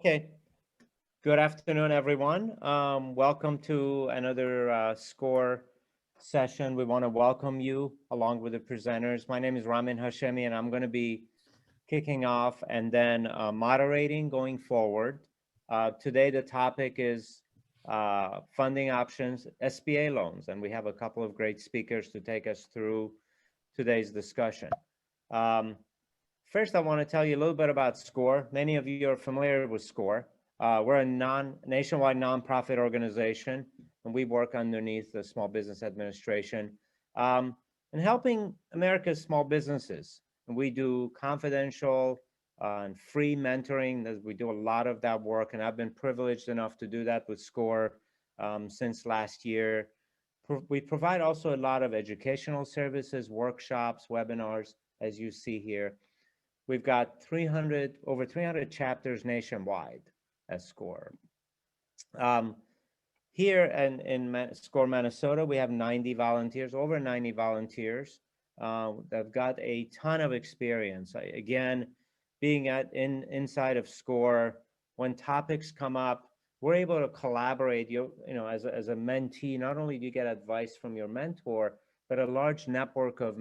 Okay. Good afternoon, everyone. Welcome to another SCORE session. We want to welcome you along with the presenters. My name is Ramin Hashemi, and I'm going to be kicking off and then moderating going forward. Today, the topic is funding options, SBA loans, and we have a couple of great speakers to take us through today's discussion. Um, First, I want to tell you a little bit about SCORE. Many of you are familiar with SCORE. We're a nationwide nonprofit organization, and we work underneath the Small Business Administration and helping America's small businesses. And we do confidential and free mentoring. We do a lot of that work, and I've been privileged enough to do that with SCORE since last year. We provide also a lot of educational services, workshops, webinars, as you see here. We've got over 300 chapters nationwide at SCORE. Here in SCORE, Minnesota, we have 90 volunteers, over 90 volunteers. They've got a ton of experience. Again, being inside of SCORE, when topics come up, we're able to collaborate. As a mentee, not only do you get advice from your mentor, but a large network of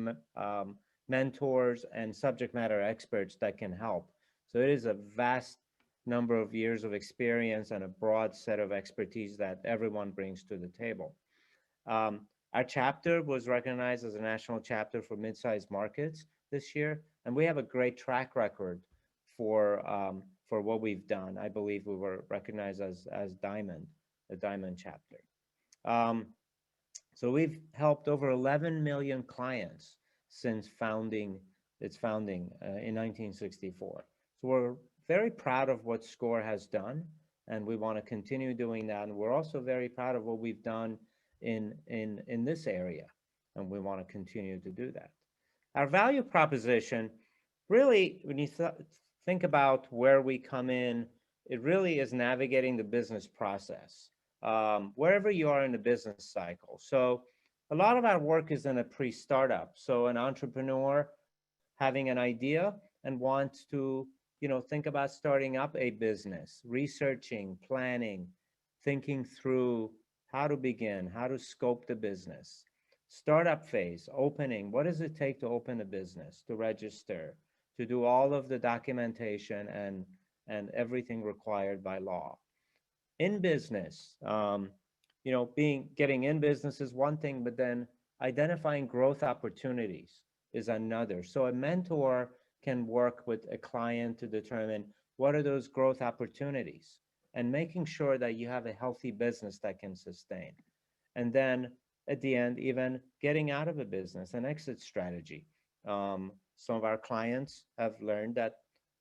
mentors and subject matter experts that can help. So it is a vast number of years of experience and a broad set of expertise that everyone brings to the table. Our chapter was recognized as a national chapter for mid-sized markets this year, and we have a great track record for what we've done. I believe we were recognized as Diamond, a Diamond chapter. So we've helped over 11 million clients since its founding in 1964. So we're very proud of what SCORE has done, and we want to continue doing that. And we're also very proud of what we've done in this area, and we want to continue to do that. Our value proposition, really, when you think about where we come in, it really is navigating the business process, wherever you are in the business cycle. So a lot of our work is in a pre-startup. So an entrepreneur having an idea and wants to, think about starting up a business, researching, planning, thinking through how to begin, how to scope the business. Startup phase, opening, what does it take to open a business, to register, to do all of the documentation and everything required by law. In business, getting in business is one thing, but then identifying growth opportunities is another. So a mentor can work with a client to determine what are those growth opportunities and making sure that you have a healthy business that can sustain. And then at the end, even getting out of a business, an exit strategy. Some of our clients have learned that,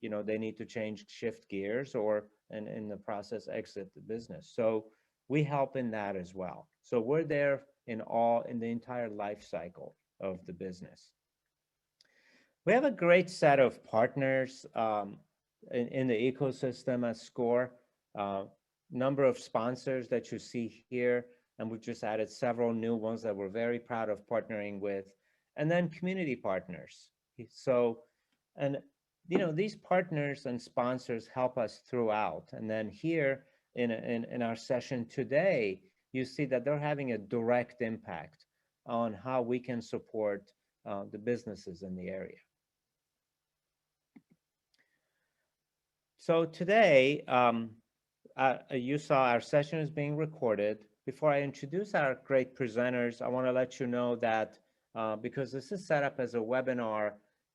they need to shift gears or in the process exit the business. So we help in that as well. So we're there in the entire life cycle of the business. We have a great set of partners in the ecosystem at SCORE, number of sponsors that you see here, and we've just added several new ones that we're very proud of partnering with, and then community partners. So, and these partners and sponsors help us throughout. And then here in our session today, you see that they're having a direct impact on how we can support the businesses in the area. So today, you saw our session is being recorded. Before I introduce our great presenters, I want to let you know that because this is set up as a webinar,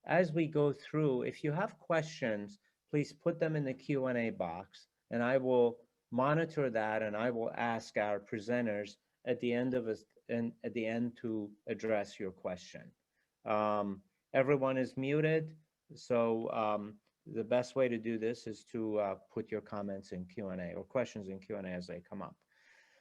as we go through, if you have questions, please put them in the Q&A box, and I will monitor that, and I will ask our presenters at the end to address your question. Everyone is muted, so the best way to do this is to put your comments in Q&A or questions in Q&A as they come up.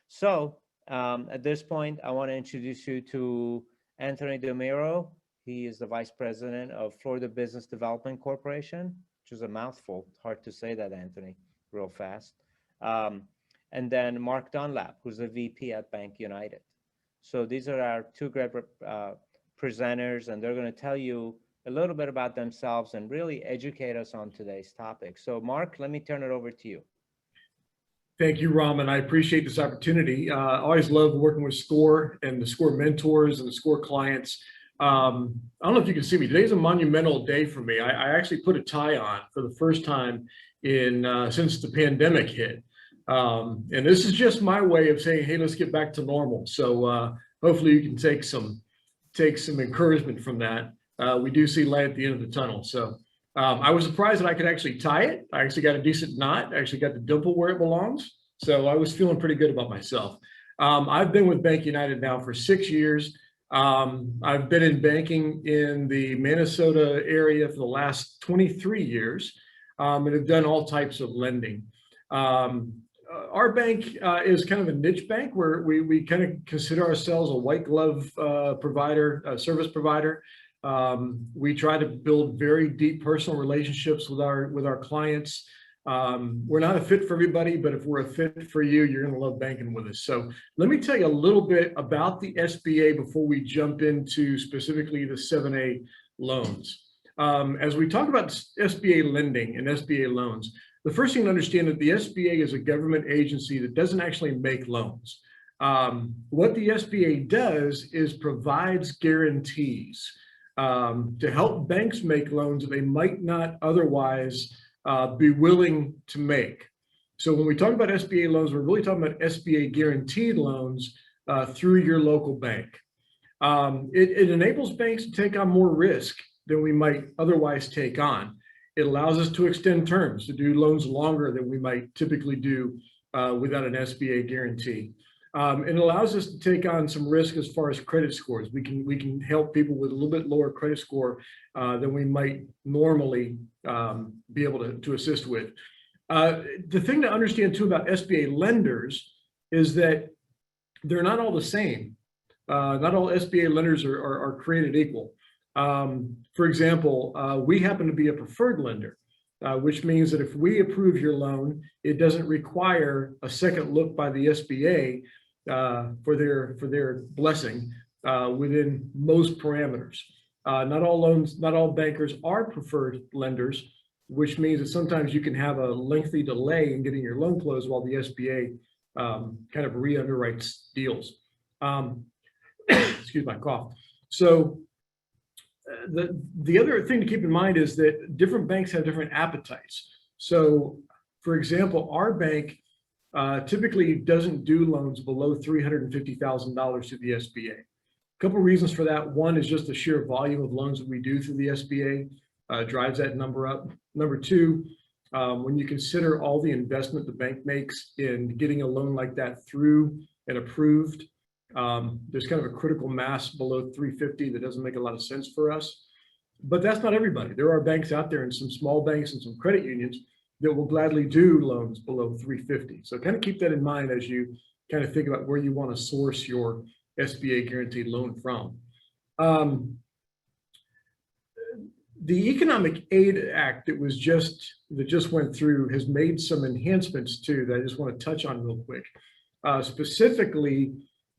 So at this point, I want to introduce you to Anthony DeMiro. He is the Vice President of Florida Business Development Corporation, which is a mouthful. It's hard to say that, Anthony, real fast. And then Mark Dunlap, who's the VP at Bank United. So these are our two great presenters, and they're going to tell you a little bit about themselves and really educate us on today's topic. So Mark, let me turn it over to you. Thank you, Raman. I appreciate this opportunity. I always love working with SCORE and the SCORE mentors and the SCORE clients. I don't know if you can see me. Today's a monumental day for me. I actually put a tie on for the first time in since the pandemic hit. And this is just my way of saying, hey, let's get back to normal. So hopefully you can take some encouragement from that. We do see light at the end of the tunnel. So I was surprised that I could actually tie it. I actually got a decent knot. I actually got the dimple where it belongs. So I was feeling pretty good about myself. I've been with Bank United now for 6 years. I've been in banking in the Minnesota area for the last 23 years and have done all types of lending. Our bank is kind of a niche bank where we kind of consider ourselves a white glove provider, service provider. We try to build very deep personal relationships with our clients. We're not a fit for everybody, but if we're a fit for you, you're going to love banking with us. So let me tell you a little bit about the SBA before we jump into specifically the 7A loans. As we talk about SBA lending and SBA loans, the first thing to understand that the SBA is a government agency that doesn't actually make loans. What the SBA does is provides guarantees to help banks make loans that they might not otherwise be willing to make. So when we talk about SBA loans, we're really talking about SBA guaranteed loans through your local bank. It enables banks to take on more risk than we might otherwise take on. It allows us to extend terms, to do loans longer than we might typically do without an SBA guarantee. It allows us to take on some risk as far as credit scores. We can help people with a little bit lower credit score than we might normally be able to assist with. The thing to understand too about SBA lenders is that they're not all the same. Not all SBA lenders are created equal. For example, we happen to be a preferred lender, which means that if we approve your loan, it doesn't require a second look by the SBA for their blessing within most parameters. Not all bankers are preferred lenders, which means that sometimes you can have a lengthy delay in getting your loan closed while the SBA kind of re-underwrites deals. Excuse my cough. So the other thing to keep in mind is that different banks have different appetites. So for example, our bank typically doesn't do loans below $350,000 to the SBA. A couple of reasons for that. One is just the sheer volume of loans that we do through the SBA drives that number up. Number two, when you consider all the investment the bank makes in getting a loan like that through and approved, there's kind of a critical mass below 350 that doesn't make a lot of sense for us. But that's not everybody. There are banks out there and some small banks and some credit unions that will gladly do loans below 350. So kind of keep that in mind as you kind of think about where you want to source your SBA guaranteed loan from. The Economic Aid Act that just went through has made some enhancements too that I just want to touch on real quick. Specifically,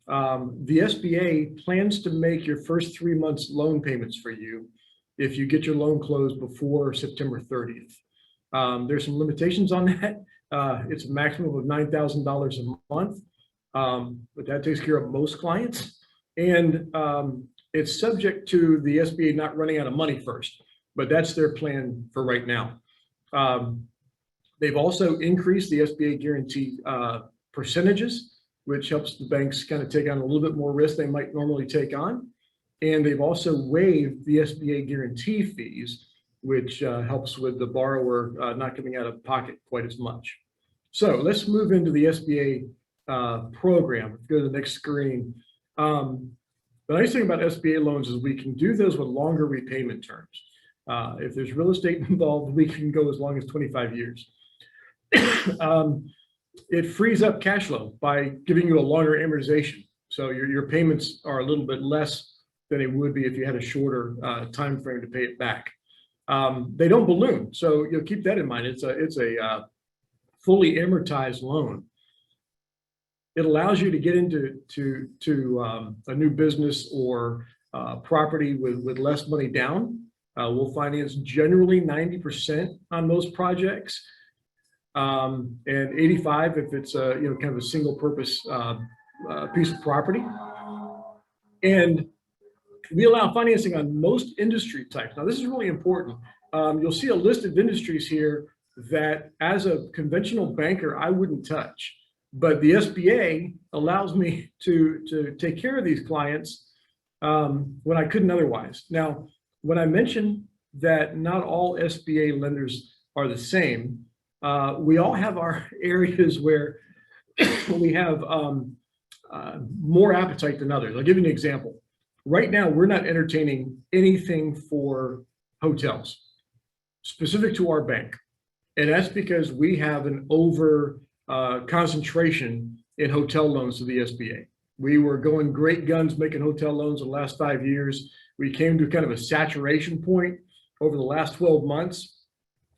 the SBA plans to make your first 3 months loan payments for you if you get your loan closed before September 30th. There's some limitations on that. It's a maximum of $9,000 a month, but that takes care of most clients. And it's subject to the SBA not running out of money first, but that's their plan for right now. They've also increased the SBA guarantee percentages, which helps the banks kind of take on a little bit more risk they might normally take on. And they've also waived the SBA guarantee fees, which helps with the borrower not coming out of pocket quite as much. So let's move into the SBA program. Let's go to the next screen. The nice thing about SBA loans is we can do those with longer repayment terms. If there's real estate involved, we can go as long as 25 years. It frees up cash flow by giving you a longer amortization. So your payments are a little bit less than it would be if you had a shorter time frame to pay it back. They don't balloon, so you'll keep that in mind. It's a fully amortized loan. It allows you to get into a new business or property with less money down. We'll finance generally 90% on most projects. and 85 if it's a, kind of a single purpose piece of property. And we allow financing on most industry types. Now, this is really important. You'll see a list of industries here that as a conventional banker, I wouldn't touch. But the SBA allows me to take care of these clients when I couldn't otherwise. Now, when I mentioned that not all SBA lenders are the same, we all have our areas where we have more appetite than others. I'll give you an example. Right now, we're not entertaining anything for hotels specific to our bank. And that's because we have an over concentration in hotel loans to the SBA. We were going great guns making hotel loans in the last 5 years. We came to kind of a saturation point over the last 12 months.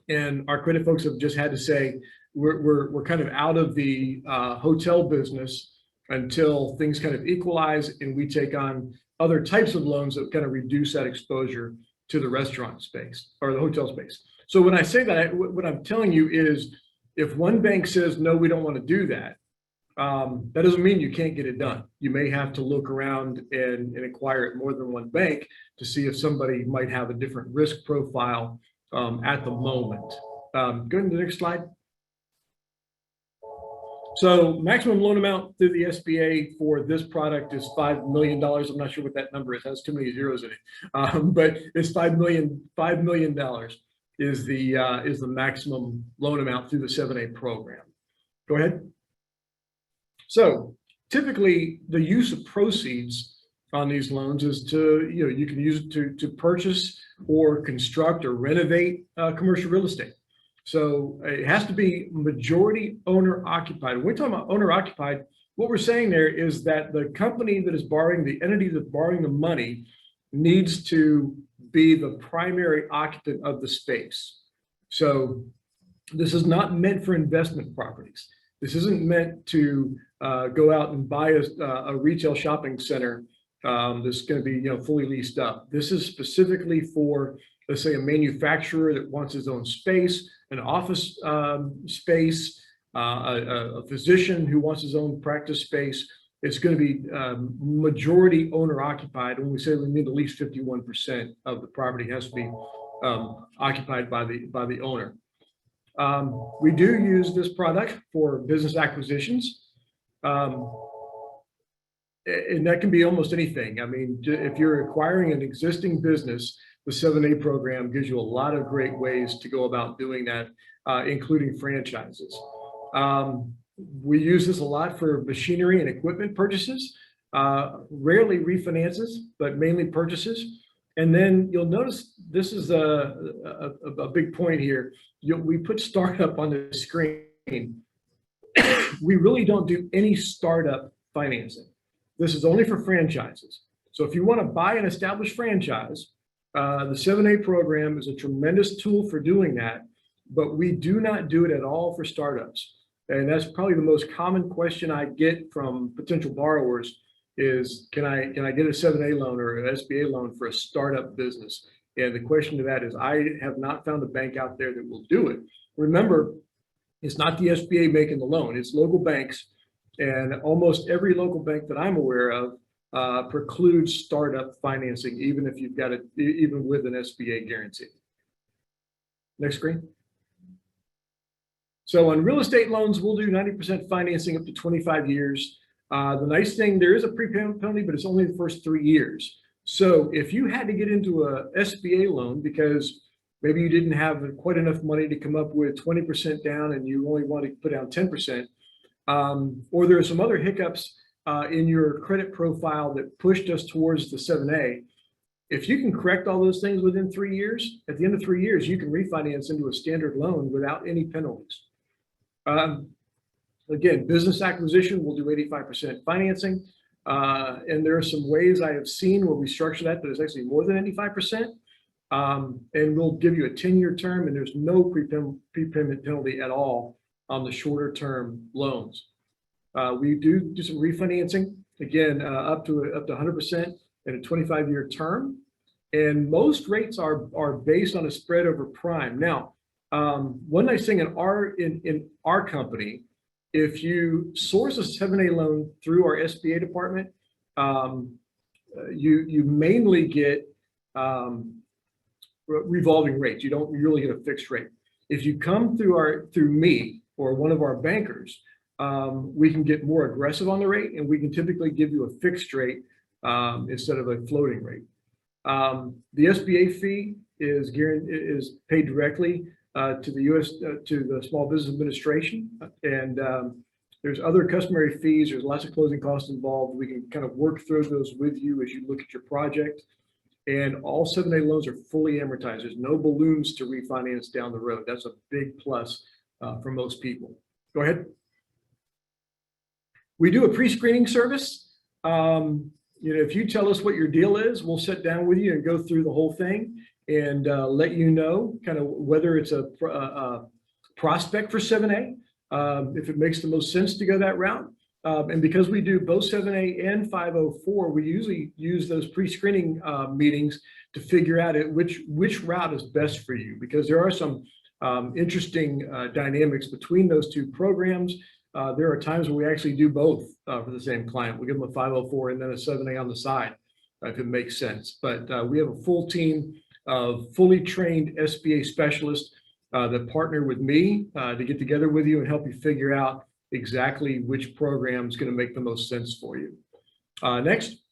And our credit folks have just had to say, we're kind of out of the hotel business until things kind of equalize and we take on other types of loans that kind of reduce that exposure to the restaurant space or the hotel space. So when I say that, what I'm telling you is if one bank says, no, we don't want to do that, that doesn't mean you can't get it done. You may have to look around and inquire at more than one bank to see if somebody might have a different risk profile at the moment. Go to the next slide. So maximum loan amount through the SBA for this product is $5 million. I'm not sure what that number is. It has too many zeros in it, but it's $5 million is the maximum loan amount through the 7A program. Go ahead. So typically the use of proceeds on these loans is to, you can use it to purchase or construct or renovate commercial real estate. So it has to be majority owner occupied. When we're talking about owner occupied, what we're saying there is that the company that is borrowing, the entity that's borrowing the money needs to be the primary occupant of the space. So this is not meant for investment properties. This isn't meant to go out and buy a retail shopping center that's going to be fully leased up. This is specifically for, let's say, a manufacturer that wants his own space, an office space, a physician who wants his own practice space. It's going to be majority owner occupied. When we say we need at least 51% of the property has to be occupied by the owner. We do use this product for business acquisitions. And that can be almost anything. I mean, if you're acquiring an existing business, the 7A program gives you a lot of great ways to go about doing that, including franchises. We use this a lot for machinery and equipment purchases, rarely refinances, but mainly purchases. And then you'll notice this is a big point here. We put startup on the screen. We really don't do any startup financing. This is only for franchises. So if you want to buy an established franchise, the 7A program is a tremendous tool for doing that, but we do not do it at all for startups. And that's probably the most common question I get from potential borrowers is, can I get a 7A loan or an SBA loan for a startup business? And the question to that is, I have not found a bank out there that will do it. Remember, it's not the SBA making the loan, it's local banks. And almost every local bank that I'm aware of precludes startup financing, even if you've got it, even with an SBA guarantee. Next screen. So on real estate loans, we'll do 90% financing up to 25 years. The nice thing, there is a prepayment penalty, but it's only the first 3 years. So if you had to get into a SBA loan because maybe you didn't have quite enough money to come up with 20% down and you only want to put down 10%, or there are some other hiccups in your credit profile that pushed us towards the 7A, if you can correct all those things within 3 years, at the end of 3 years, you can refinance into a standard loan without any penalties. Again, business acquisition, we'll do 85% financing. And there are some ways I have seen where we structure that is actually more than 85%. And we'll give you a 10-year term, and there's no prepayment penalty at all on the shorter term loans. We do some refinancing, again, up to 100% in a 25-year term. And most rates are based on a spread over prime. Now, One nice thing in our company, if you source a 7A loan through our SBA department, you mainly get revolving rates. You don't really get a fixed rate. If you come through me or one of our bankers, we can get more aggressive on the rate, and we can typically give you a fixed rate instead of a floating rate. The SBA fee is paid directly to the Small Business Administration, and there's other customary fees. There's lots of closing costs involved. We can kind of work through those with you as you look at your project. And all 7A loans are fully amortized. There's no balloons to refinance down the road. That's a big plus for most people. Go ahead. We do a pre-screening service. If you tell us what your deal is, we'll sit down with you and go through the whole thing and let you know kind of whether it's a prospect for 7A, if it makes the most sense to go that route. And because we do both 7A and 504, we usually use those pre-screening meetings to figure out which route is best for you, because there are some interesting dynamics between those two programs. There are times when we actually do both for the same client. We give them a 504 and then a 7A on the side, if it makes sense. But we have a full team of fully trained SBA specialists that partner with me to get together with you and help you figure out exactly which program is going to make the most sense for you. Next,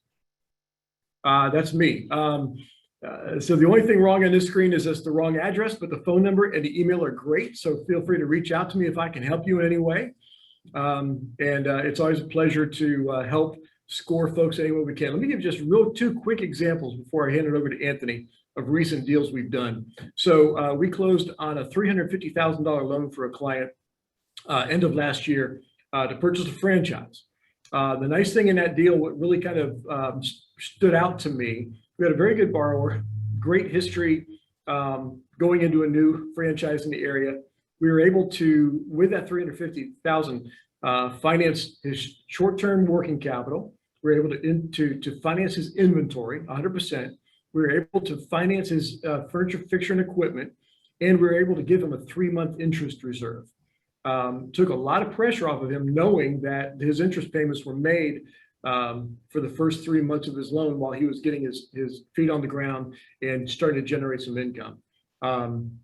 that's me. So the only thing wrong on this screen is that's the wrong address, but the phone number and the email are great. So feel free to reach out to me if I can help you in any way. It's always a pleasure to help SCORE folks any way we can. Let me give just two quick examples before I hand it over to Anthony of recent deals we've done. So we closed on a $350,000 loan for a client end of last year to purchase a franchise. The nice thing in that deal, what really kind of stood out to me, we had a very good borrower, great history going into a new franchise in the area. We were able to, with that $350,000, finance his short-term working capital. We were able to finance his inventory 100%. We were able to finance his furniture, fixture, and equipment, and we were able to give him a 3-month interest reserve. Took a lot of pressure off of him, knowing that his interest payments were made for the first 3 months of his loan while he was getting his feet on the ground and starting to generate some income.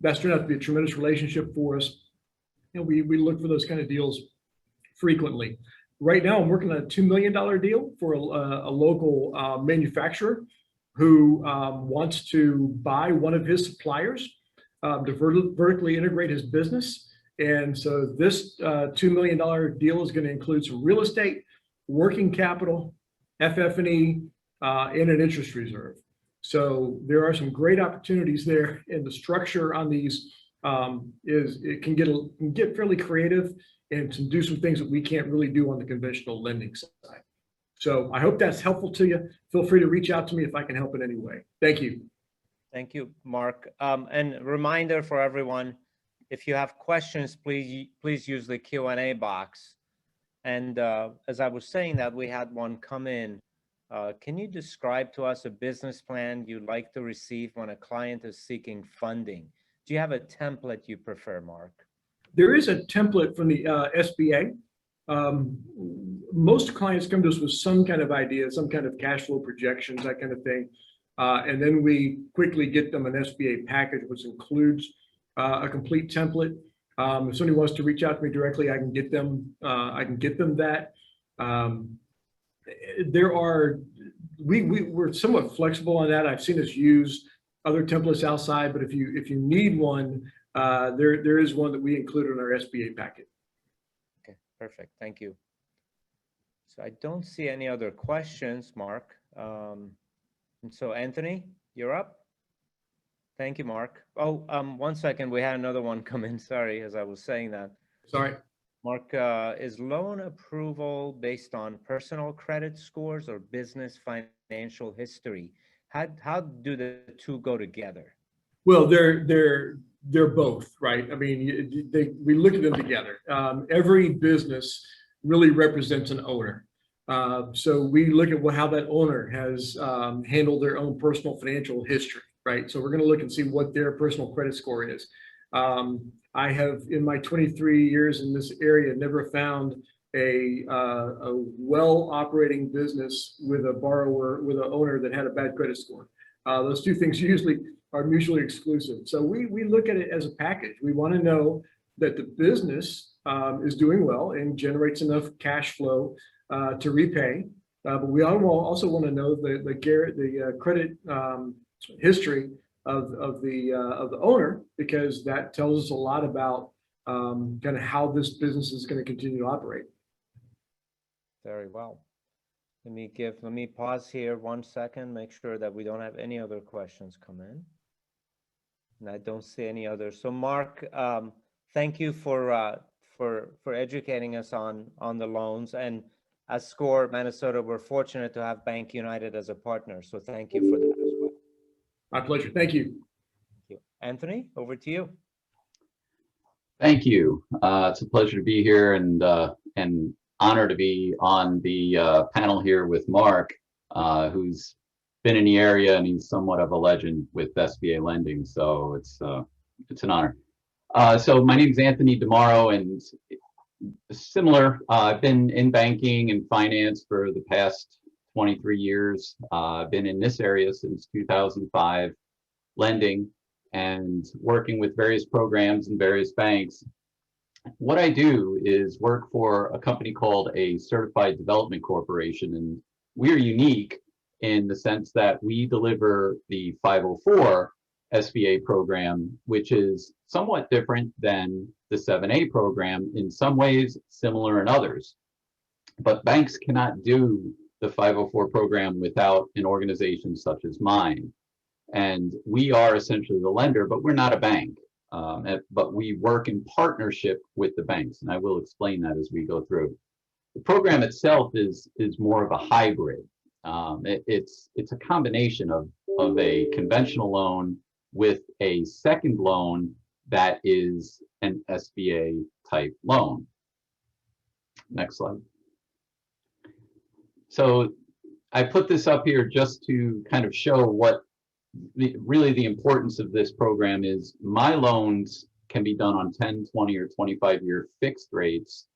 That's turned out to be a tremendous relationship for us. And we look for those kind of deals frequently. Right now, I'm working on a $2 million deal for a local manufacturer who wants to buy one of his suppliers to vertically integrate his business. And so this $2 million deal is going to include some real estate, working capital, FF&E, and an interest reserve. So there are some great opportunities there, and the structure on these it can get fairly creative and to do some things that we can't really do on the conventional lending side. So I hope that's helpful to you. Feel free to reach out to me if I can help in any way. Thank you. Thank you, Mark. And reminder for everyone, if you have questions, please use the Q&A box. And as I was saying that, we had one come in. Can you describe to us a business plan you'd like to receive when a client is seeking funding? Do you have a template you prefer, Mark? There is a template from the SBA. Most clients come to us with some kind of idea, some kind of cash flow projections, that kind of thing. And then we quickly get them an SBA package, which includes a complete template. If somebody wants to reach out to me directly, I can get them that. We're somewhat flexible on that. I've seen us use other templates outside, but if you need one, there is one that we include in our SBA packet. Okay, perfect. Thank you. So I don't see any other questions, Mark. And so Anthony, you're up. Thank you, Mark. Oh, 1 second. We had another one come in. Sorry, as I was saying that. Sorry. Mark, is loan approval based on personal credit scores or business financial history? How do the two go together? Well, they're both, right? I mean, we look at them together. Every business really represents an owner. So we look at how that owner has handled their own personal financial history, right? So we're going to look and see what their personal credit score is. I have, in my 23 years in this area, never found a well operating business with a borrower, with an owner that had a bad credit score. Those two things usually are mutually exclusive. So we look at it as a package. We want to know that the business is doing well and generates enough cash flow to repay. But we also want to know the credit history of the owner, because that tells us a lot about kind of how this business is going to continue to operate. Very well. Let me pause here 1 second, make sure that we don't have any other questions come in. And I don't see any others. So Mark, thank you for educating us on the loans. And as SCORE Minnesota, we're fortunate to have Bank United as a partner. So thank you for that as well. My pleasure. Thank you. Thank you. Anthony, over to you. Thank you. It's a pleasure to be here, and honor to be on the panel here with Mark, who's been in the area, and he's somewhat of a legend with SBA lending. So it's an honor. So my name is Anthony DeMauro, and similar. I've been in banking and finance for the past 23 years. I've been in this area since 2005, lending and working with various programs and various banks. What I do is work for a company called a Certified Development Corporation, and we're unique in the sense that we deliver the 504 SBA program, which is somewhat different than the 7A program, in some ways similar in others. But banks cannot do the 504 program without an organization such as mine. And we are essentially the lender, but we're not a bank. But we work in partnership with the banks, and I will explain that as we go through. The program itself is more of a hybrid. It's a combination of a conventional loan with a second loan that is an SBA type loan. Next slide. So I put this up here just to kind of show what really the importance of this program is. My loans can be done on 10, 20, or 25-year fixed rates,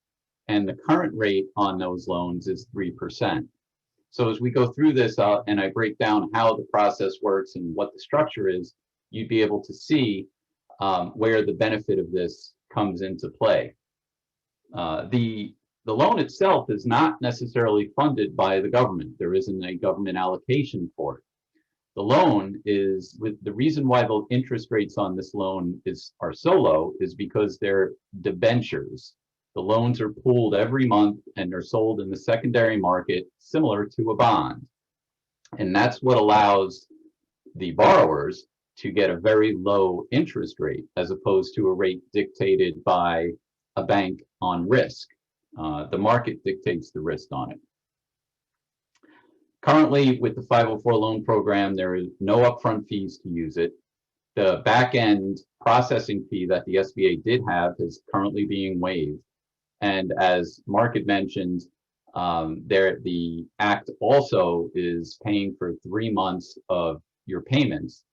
and the current rate on those loans is 3%. So as we go through this and I break down how the process works and what the structure is, you'd be able to see where the benefit of this comes into play. The loan itself is not necessarily funded by the government. There isn't a government allocation for it. The loan is, with the reason why the interest rates on this loan are so low is because they're debentures. The loans are pooled every month and they're sold in the secondary market, similar to a bond. And that's what allows the borrowers to get a very low interest rate, as opposed to a rate dictated by a bank on risk. The market dictates the risk on it. Currently, with the 504 loan program, there is no upfront fees to use it. The back-end processing fee that the SBA did have is currently being waived. And as Mark had mentioned, the Act also is paying for 3 months of your payments,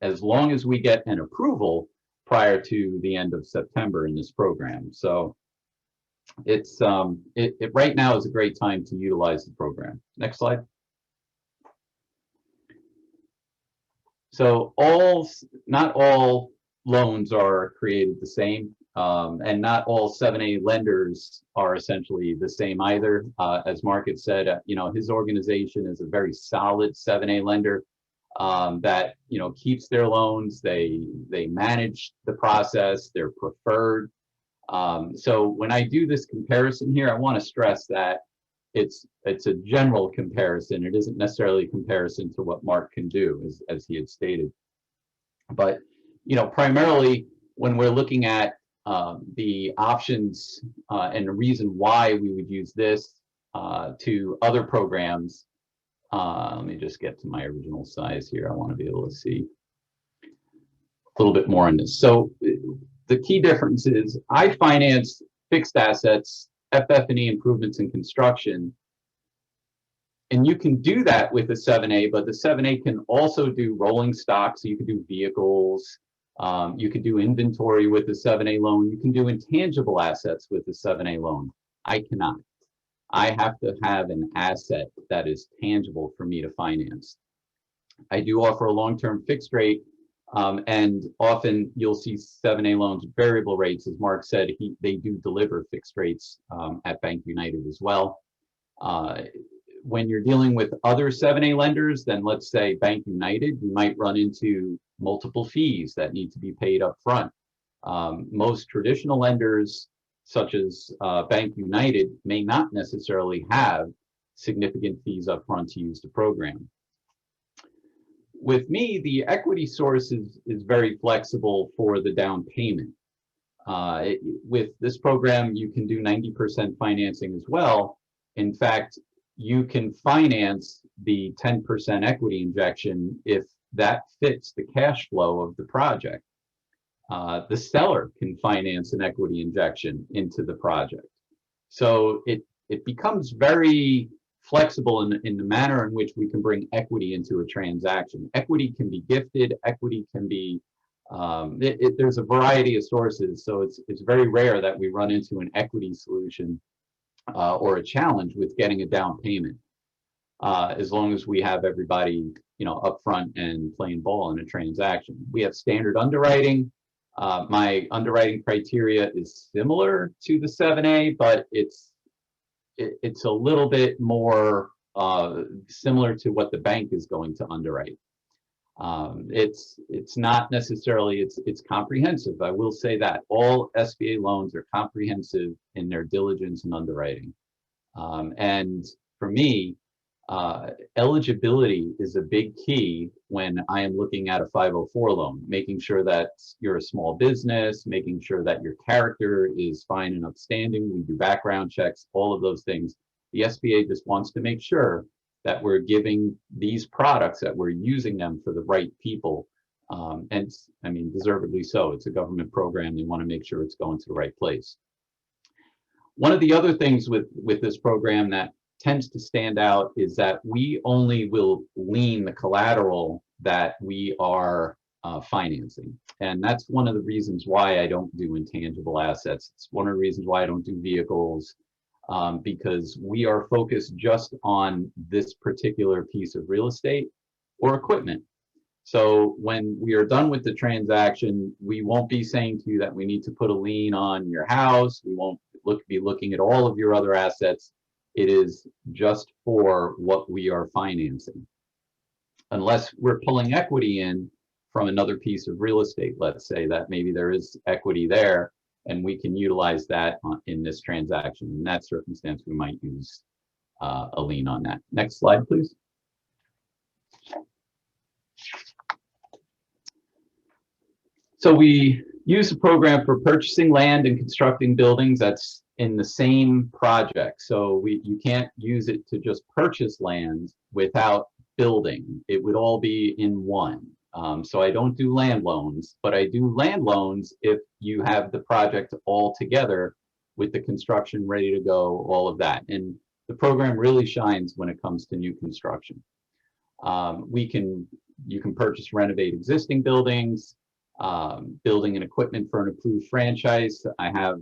as long as we get an approval prior to the end of September in this program. So it's right now is a great time to utilize the program. Next slide. So not all loans are created the same, and not all 7A lenders are essentially the same either. As Mark had said, his organization is a very solid 7A lender that keeps their loans. They manage the process. They're preferred. So when I do this comparison here, I want to stress that it's a general comparison. It isn't necessarily a comparison to what Mark can do, as he had stated. But primarily when we're looking at the options and the reason why we would use this to other programs, let me just get to my original size here. I want to be able to see a little bit more on this. So the key difference is I finance fixed assets, FF&E improvements and construction. And you can do that with the 7A, but the 7A can also do rolling stock. So you can do vehicles, You could do inventory with a 7A loan. You can do intangible assets with a 7A loan. I cannot. I have to have an asset that is tangible for me to finance. I do offer a long-term fixed rate, and often you'll see 7A loans variable rates. As Mark said, they do deliver fixed rates at Bank United as well. When you're dealing with other 7A lenders, then let's say Bank United, you might run into multiple fees that need to be paid up front. Most traditional lenders, such as Bank United, may not necessarily have significant fees up front to use the program. With me, the equity source is very flexible for the down payment. With this program, you can do 90% financing as well. In fact, you can finance the 10% equity injection if that fits the cash flow of the project. The seller can finance an equity injection into the project. So it becomes very flexible in the manner in which we can bring equity into a transaction. Equity can be gifted, equity can be, there's a variety of sources, so it's very rare that we run into an equity solution or a challenge with getting a down payment, as long as we have everybody, up front and playing ball in a transaction. We have standard underwriting. My underwriting criteria is similar to the 7A, but it's a little bit more similar to what the bank is going to underwrite. It's not necessarily, it's comprehensive. I will say that all SBA loans are comprehensive in their diligence and underwriting. And for me, eligibility is a big key when I am looking at a 504 loan, making sure that you're a small business, making sure that your character is fine and upstanding. We do background checks, all of those things. The SBA just wants to make sure that we're giving these products, that we're using them for the right people. And I mean, deservedly so. It's a government program. They want to make sure it's going to the right place. One of the other things with this program that tends to stand out is that we only will lien the collateral that we are financing. And that's one of the reasons why I don't do intangible assets. It's one of the reasons why I don't do vehicles, because we are focused just on this particular piece of real estate or equipment. So when we are done with the transaction, we won't be saying to you that we need to put a lien on your house. We won't be looking at all of your other assets. It is just for what we are financing. Unless we're pulling equity in from another piece of real estate, let's say that maybe there is equity there and we can utilize that in this transaction. In that circumstance, we might use a lien on that. Next slide, please. So we use the program for purchasing land and constructing buildings. That's in the same project. So you can't use it to just purchase land without building. It would all be in one. So I don't do land loans, but I do land loans if you have the project all together with the construction ready to go, all of that. And the program really shines when it comes to new construction. You can purchase, renovate existing buildings, building and equipment for an approved franchise. I have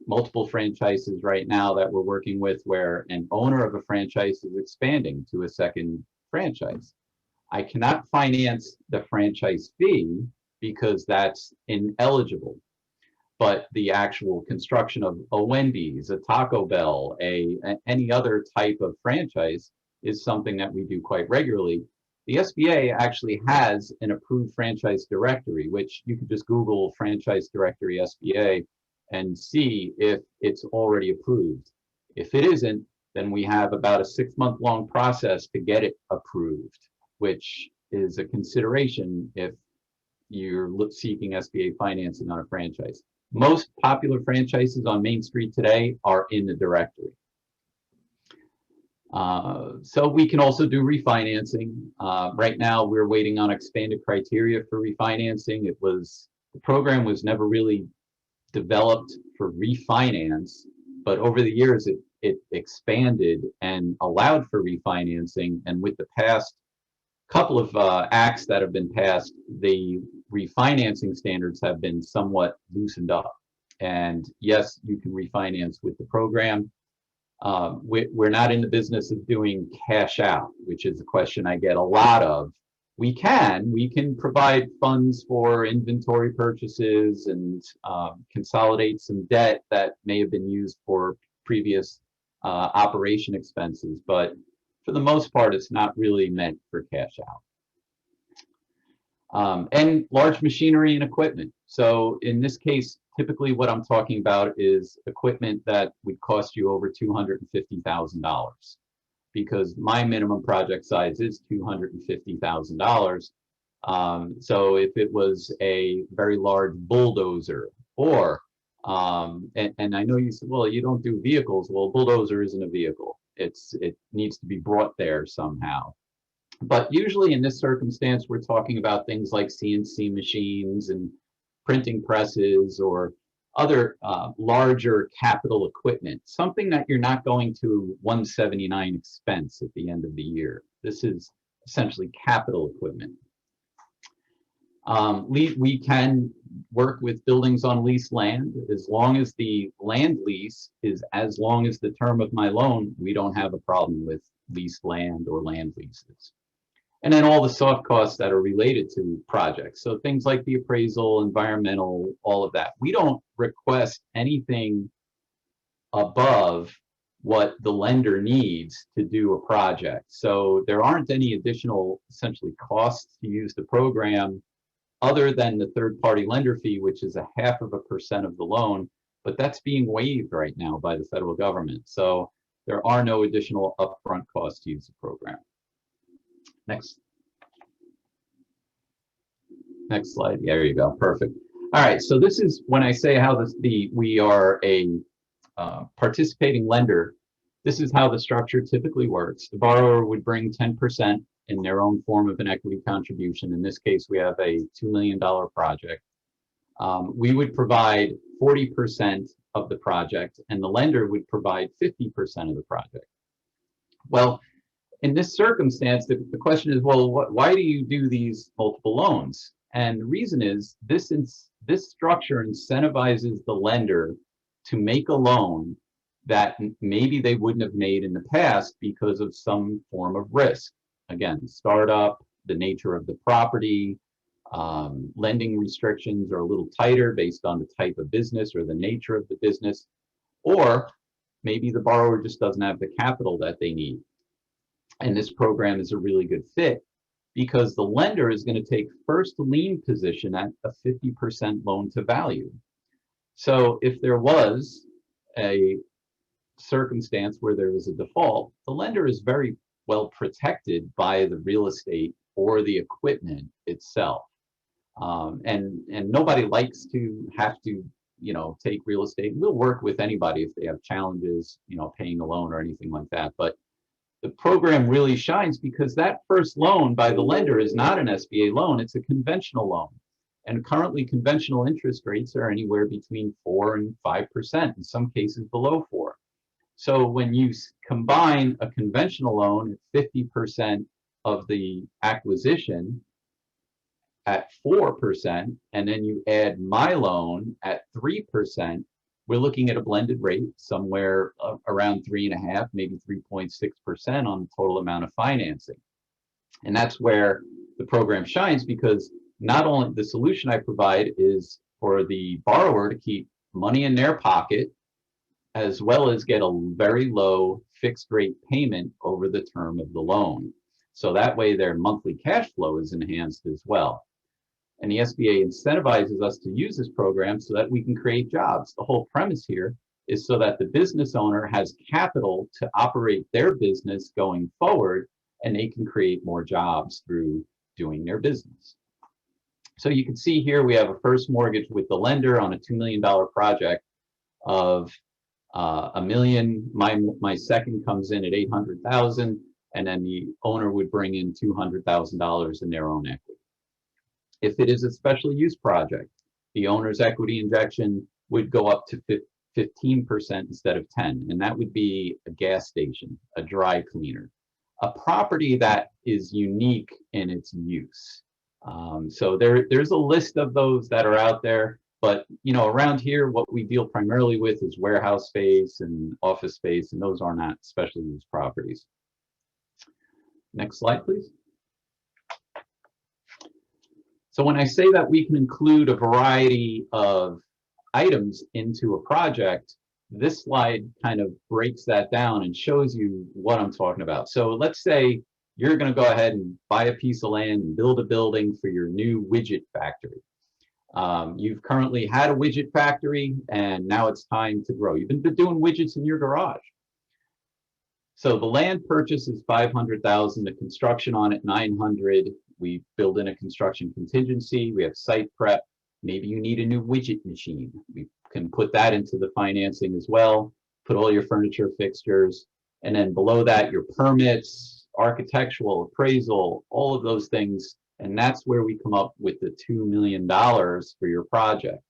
multiple franchises right now that we're working with where an owner of a franchise is expanding to a second franchise. I cannot finance the franchise fee because that's ineligible, but the actual construction of a Wendy's, a Taco Bell, any other type of franchise is something that we do quite regularly. The SBA actually has an approved franchise directory, which you can just Google franchise directory SBA and see if it's already approved. If it isn't, then we have about a 6-month-long process to get it approved, which is a consideration if you're seeking SBA financing on a franchise. Most popular franchises on Main Street today are in the directory. So we can also do refinancing. Right now, we're waiting on expanded criteria for refinancing. The program was never really developed for refinance, but over the years it expanded and allowed for refinancing. And with the past couple of acts that have been passed, the refinancing standards have been somewhat loosened up. And yes, you can refinance with the program. We're not in the business of doing cash out, which is a question I get a lot of. We can provide funds for inventory purchases and consolidate some debt that may have been used for previous operation expenses, but for the most part, it's not really meant for cash out. And large machinery and equipment. So in this case, typically what I'm talking about is equipment that would cost you over $250,000, because my minimum project size is $250,000. So if it was a very large bulldozer, or and I know you said, well, you don't do vehicles. Well, bulldozer isn't a vehicle. It needs to be brought there somehow. But usually in this circumstance, we're talking about things like CNC machines and printing presses or other larger capital equipment, something that you're not going to 179 expense at the end of the year. This is essentially capital equipment. We can work with buildings on leased land. As long as the land lease is as long as the term of my loan, we don't have a problem with leased land or land leases. And then all the soft costs that are related to projects. So things like the appraisal, environmental, all of that. We don't request anything above what the lender needs to do a project. So there aren't any additional, essentially, costs to use the program other than the third-party lender fee, which is 0.5% of the loan, but that's being waived right now by the federal government. So there are no additional upfront costs to use the program. Next slide. There you go. Perfect. All right. So this is when I say how we are a participating lender. This is how the structure typically works. The borrower would bring 10% in their own form of an equity contribution. In this case, we have a $2 million project. We would provide 40% of the project, and the lender would provide 50% of the project. Well, in this circumstance, the question is, well, why do you do these multiple loans? And the reason is this structure incentivizes the lender to make a loan that maybe they wouldn't have made in the past because of some form of risk. Again, startup, the nature of the property, lending restrictions are a little tighter based on the type of business or the nature of the business, or maybe the borrower just doesn't have the capital that they need. And this program is a really good fit because the lender is going to take first lien position at a 50% loan to value. So if there was a circumstance where there was a default, the lender is very well protected by the real estate or the equipment itself. And nobody likes to have to, take real estate. We'll work with anybody if they have challenges, paying a loan or anything like that. But the program really shines because that first loan by the lender is not an SBA loan, it's a conventional loan. And currently conventional interest rates are anywhere between 4 and 5%, in some cases below 4. So when you combine a conventional loan at 50% of the acquisition at 4%, and then you add my loan at 3%, we're looking at a blended rate somewhere around 3.5%, maybe 3.6% on the total amount of financing. And that's where the program shines because not only the solution I provide is for the borrower to keep money in their pocket, as well as get a very low fixed rate payment over the term of the loan. So that way their monthly cash flow is enhanced as well. And the SBA incentivizes us to use this program so that we can create jobs. The whole premise here is so that the business owner has capital to operate their business going forward, and they can create more jobs through doing their business. So you can see here we have a first mortgage with the lender on a $2 million project of $1 million. My second comes in at $800,000, and then the owner would bring in $200,000 in their own equity. If it is a special use project, the owner's equity injection would go up to 15% instead of 10%, and that would be a gas station, a dry cleaner, a property that is unique in its use. So there's a list of those that are out there, but around here, what we deal primarily with is warehouse space and office space, and those are not specialty use properties. Next slide, please. So when I say that we can include a variety of items into a project, this slide kind of breaks that down and shows you what I'm talking about. So let's say you're going to go ahead and buy a piece of land and build a building for your new widget factory. You've currently had a widget factory and now it's time to grow. You've been doing widgets in your garage. So the land purchase is $500,000, the construction on it $900,000. We build in a construction contingency. We have site prep. Maybe you need a new widget machine. We can put that into the financing as well. Put all your furniture, fixtures, and then below that, your permits, architectural, appraisal, all of those things. And that's where we come up with the $2 million for your project.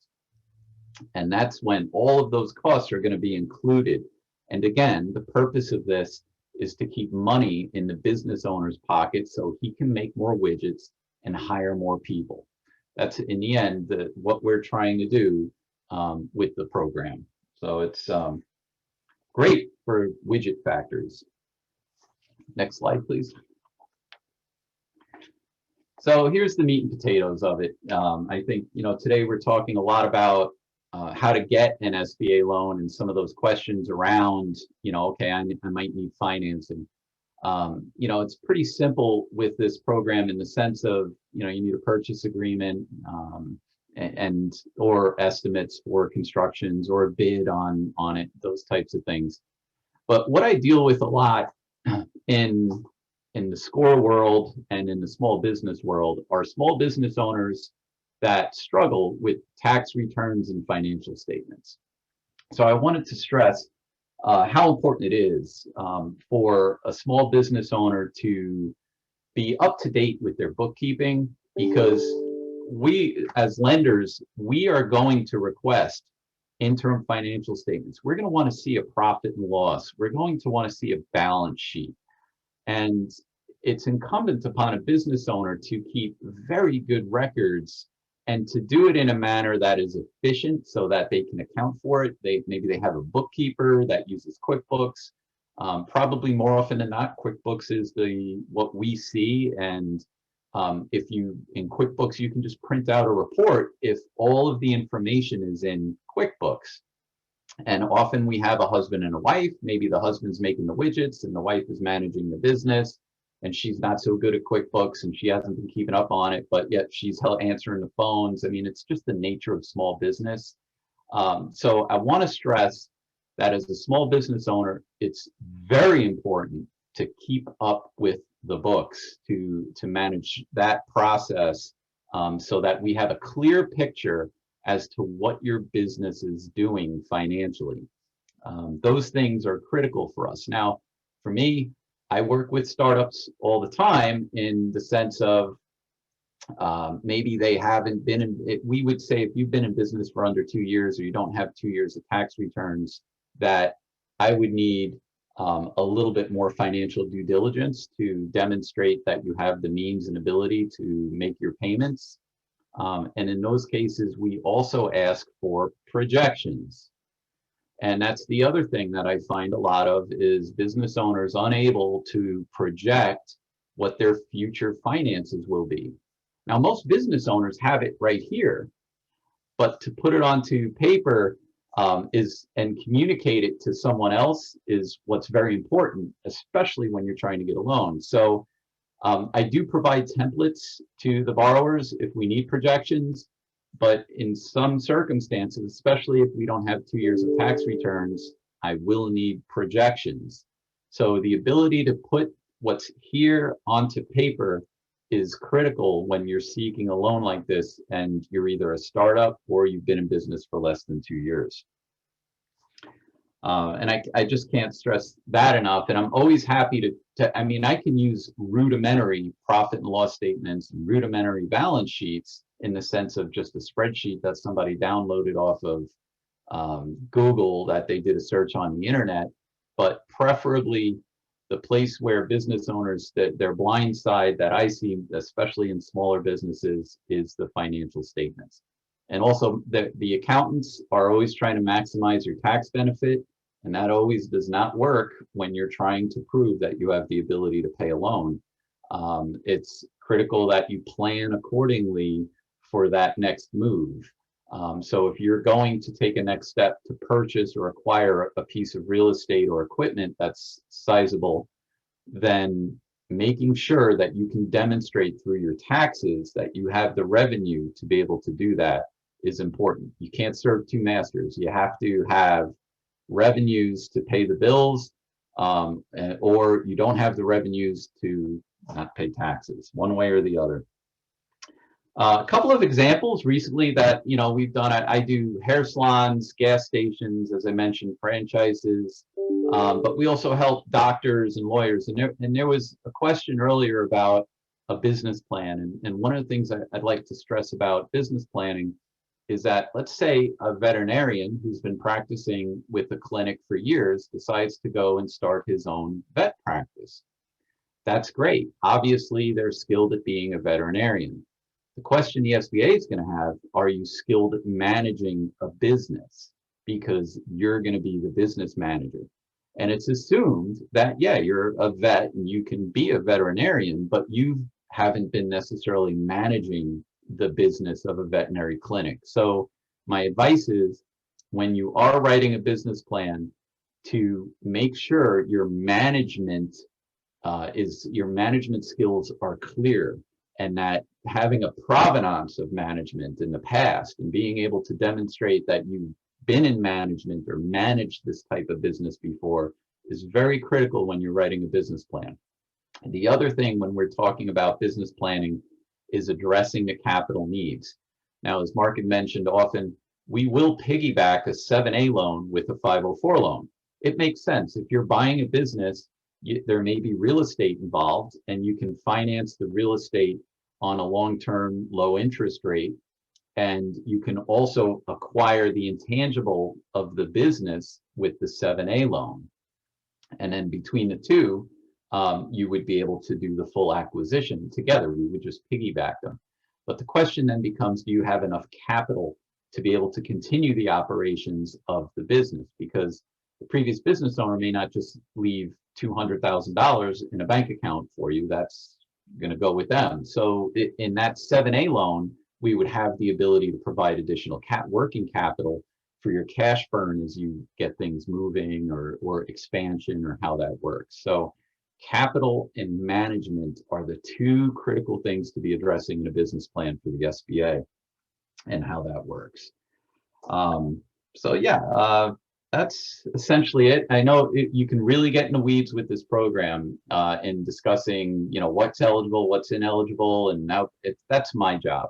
And that's when all of those costs are going to be included. And again, the purpose of this is to keep money in the business owner's pocket so he can make more widgets and hire more people. That's in the end what we're trying to do with the program. So it's great for widget factories. Next slide, please. So here's the meat and potatoes of it. I think today we're talking a lot about how to get an SBA loan and some of those questions around, okay, I might need financing. It's pretty simple with this program in the sense of, you need a purchase agreement or estimates for constructions or a bid on it, those types of things. But what I deal with a lot in the SCORE world and in the small business world are small business owners that struggle with tax returns and financial statements. So I wanted to stress how important it is for a small business owner to be up to date with their bookkeeping, because we, as lenders, we are going to request interim financial statements. We're going to want to see a profit and loss. We're going to want to see a balance sheet. And it's incumbent upon a business owner to keep very good records and to do it in a manner that is efficient so that they can account for it. Maybe they have a bookkeeper that uses QuickBooks. Probably more often than not, QuickBooks is what we see. And if in QuickBooks, you can just print out a report if all of the information is in QuickBooks. And often we have a husband and a wife. Maybe the husband's making the widgets and the wife is managing the business. And she's not so good at QuickBooks and she hasn't been keeping up on it, but yet she's answering the phones. I mean, it's just the nature of small business. So I want to stress that as a small business owner, it's very important to keep up with the books, to manage that process so that we have a clear picture as to what your business is doing financially. Those things are critical for us. Now, for me, I work with startups all the time in the sense of maybe they haven't been in, we would say if you've been in business for under 2 years or you don't have 2 years of tax returns, that I would need a little bit more financial due diligence to demonstrate that you have the means and ability to make your payments. And in those cases, we also ask for projections. And that's the other thing that I find a lot of is business owners unable to project what their future finances will be. Now, most business owners have it right here, but to put it onto paper and communicate it to someone else is what's very important, especially when you're trying to get a loan. So I do provide templates to the borrowers if we need projections. But in some circumstances, especially if we don't have 2 years of tax returns, I will need projections. So the ability to put what's here onto paper is critical when you're seeking a loan like this and you're either a startup or you've been in business for less than 2 years. And I just can't stress that enough. And I'm always happy I mean, I can use rudimentary profit and loss statements and rudimentary balance sheets in the sense of just a spreadsheet that somebody downloaded off of Google that they did a search on the internet, but preferably the place where business owners, that their blind side that I see, especially in smaller businesses, is the financial statements. And also the accountants are always trying to maximize your tax benefit, and that always does not work when you're trying to prove that you have the ability to pay a loan. It's critical that you plan accordingly for that next move. So if you're going to take a next step to purchase or acquire a piece of real estate or equipment that's sizable, then making sure that you can demonstrate through your taxes that you have the revenue to be able to do that is important. You can't serve two masters. You have to have revenues to pay the bills, or you don't have the revenues to not pay taxes, one way or the other. A couple of examples recently that we've done. I do hair salons, gas stations, as I mentioned, franchises, but we also help doctors and lawyers. And there was a question earlier about a business plan, and one of the things I'd like to stress about business planning is that, let's say a veterinarian who's been practicing with a clinic for years decides to go and start his own vet practice. That's great. Obviously, they're skilled at being a veterinarian. The question the SBA is going to have, are you skilled at managing a business? Because you're going to be the business manager. And it's assumed that, yeah, you're a vet and you can be a veterinarian, but you haven't been necessarily managing the business of a veterinary clinic. So my advice is, when you are writing a business plan, to make sure your management skills are clear, and that having a provenance of management in the past and being able to demonstrate that you've been in management or managed this type of business before is very critical when you're writing a business plan. And the other thing when we're talking about business planning is addressing the capital needs. Now, as Mark had mentioned, often we will piggyback a 7A loan with a 504 loan. It makes sense. If you're buying a business, there may be real estate involved, and you can finance the real estate on a long-term low interest rate. And you can also acquire the intangible of the business with the 7A loan. And then between the two, you would be able to do the full acquisition together. We would just piggyback them. But the question then becomes, do you have enough capital to be able to continue the operations of the business? Because the previous business owner may not just leave $200,000 in a bank account for you. That's going to go with them. So in that 7A loan, we would have the ability to provide additional working capital for your cash burn as you get things moving, or expansion, or how that works. So capital and management are the two critical things to be addressing in a business plan for the SBA, and how that works. So yeah, that's essentially it. I know you can really get in the weeds with this program in discussing, what's eligible, what's ineligible, and now that's my job.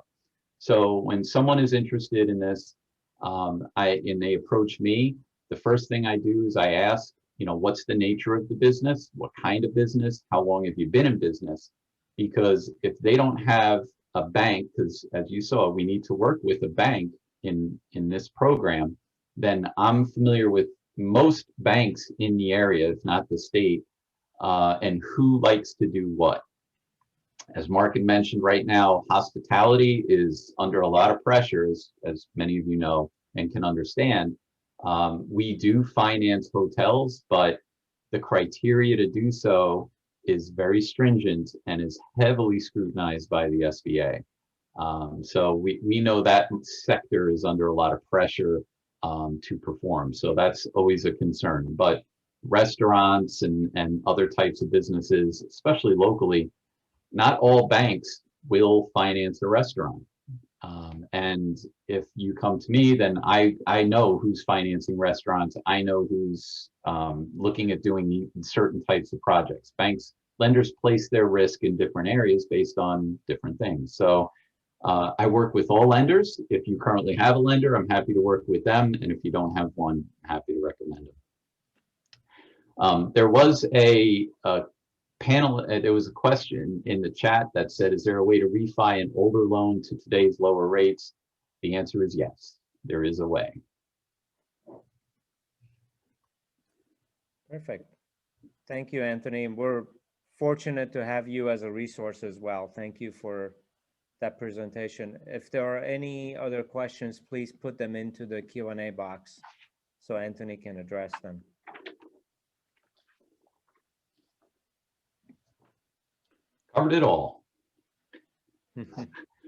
So when someone is interested in this, and they approach me, the first thing I do is I ask, what's the nature of the business? What kind of business? How long have you been in business? Because if they don't have a bank, because as you saw, we need to work with a bank in this program, then I'm familiar with most banks in the area, if not the state, and who likes to do what. As Mark had mentioned, right now, hospitality is under a lot of pressure, as many of you know and can understand. We do finance hotels, but the criteria to do so is very stringent and is heavily scrutinized by the SBA. So we know that sector is under a lot of pressure to perform. So that's always a concern. But restaurants and other types of businesses, especially locally, not all banks will finance a restaurant. And if you come to me, then I know who's financing restaurants. I know who's looking at doing certain types of projects. Lenders place their risk in different areas based on different things. So I work with all lenders. If you currently have a lender, I'm happy to work with them. And if you don't have one, I'm happy to recommend them. There was a panel, there was a question in the chat that said, is there a way to refi an older loan to today's lower rates? The answer is yes, there is a way. Perfect. Thank you, Anthony. We're fortunate to have you as a resource as well. Thank you for that presentation. If there are any other questions, please put them into the Q&A box so Anthony can address them. Covered it all.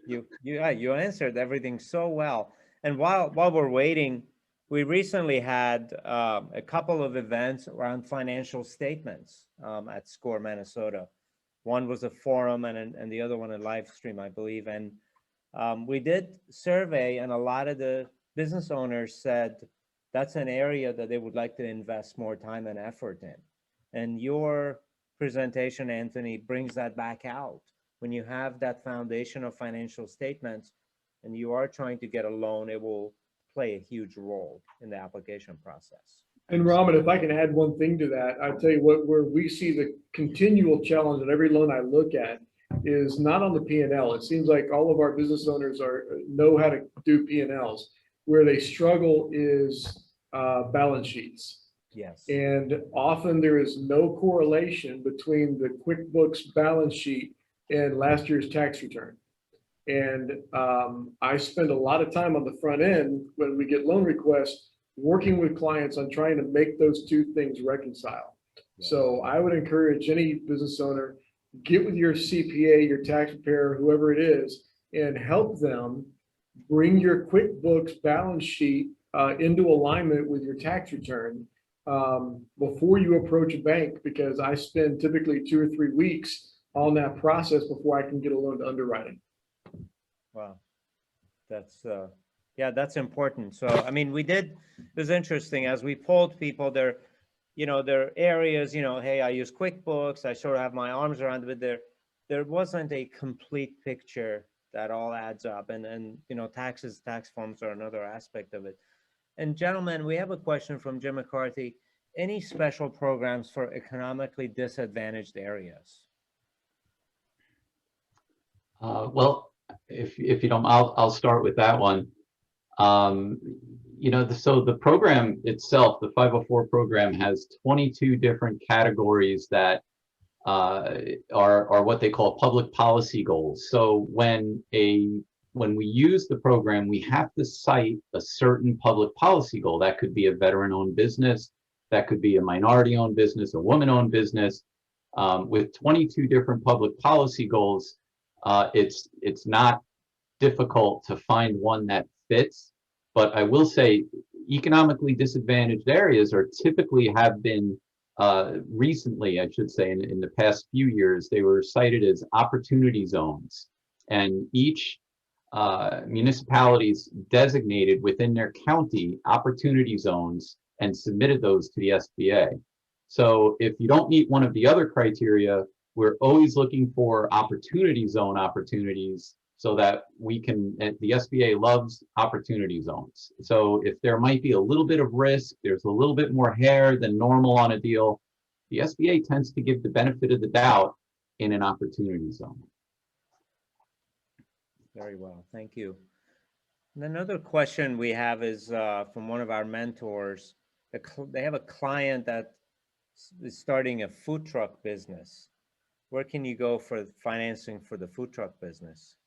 You answered everything so well. And while we're waiting, we recently had a couple of events around financial statements at SCORE Minnesota. One was a forum and the other one a live stream, I believe. And we did survey, and a lot of the business owners said that's an area that they would like to invest more time and effort in. And your presentation, Anthony, brings that back out. When you have that foundation of financial statements and you are trying to get a loan, it will play a huge role in the application process. And Raman, if I can add one thing to that, I'll tell you what, where we see the continual challenge in every loan I look at is not on the P&L. It seems like all of our business owners know how to do P&Ls. Where they struggle is balance sheets. Yes. And often there is no correlation between the QuickBooks balance sheet and last year's tax return. And I spend a lot of time on the front end when we get loan requests working with clients on trying to make those two things reconcile. Yes. So I would encourage any business owner, get with your CPA, your tax preparer, whoever it is, and help them bring your QuickBooks balance sheet into alignment with your tax return before you approach a bank, because I spend typically 2 or 3 weeks on that process before I can get a loan to underwriting. Wow. That's yeah, that's important. So I mean, it was interesting as we polled people, their areas, hey, I use QuickBooks, I sort of have my arms around it, but there wasn't a complete picture that all adds up. And tax forms are another aspect of it. And gentlemen, we have a question from Jim McCarthy. Any special programs for economically disadvantaged areas? Well, if you don't, I'll start with that one. So the program itself, the 504 program, has 22 different categories that are what they call public policy goals. So when we use the program, we have to cite a certain public policy goal. That could be a veteran-owned business, that could be a minority-owned business, a woman-owned business. With 22 different public policy goals, it's not difficult to find one that fits. But I will say economically disadvantaged areas typically have been recently, I should say, in the past few years, they were cited as opportunity zones. And each municipalities designated within their county opportunity zones and submitted those to the SBA. So if you don't meet one of the other criteria, we're always looking for opportunity zone opportunities so that the SBA loves opportunity zones. So if there might be a little bit of risk, there's a little bit more hair than normal on a deal, the SBA tends to give the benefit of the doubt in an opportunity zone. Very well, thank you. And another question we have is from one of our mentors. They have a client that is starting a food truck business. Where can you go for financing for the food truck business?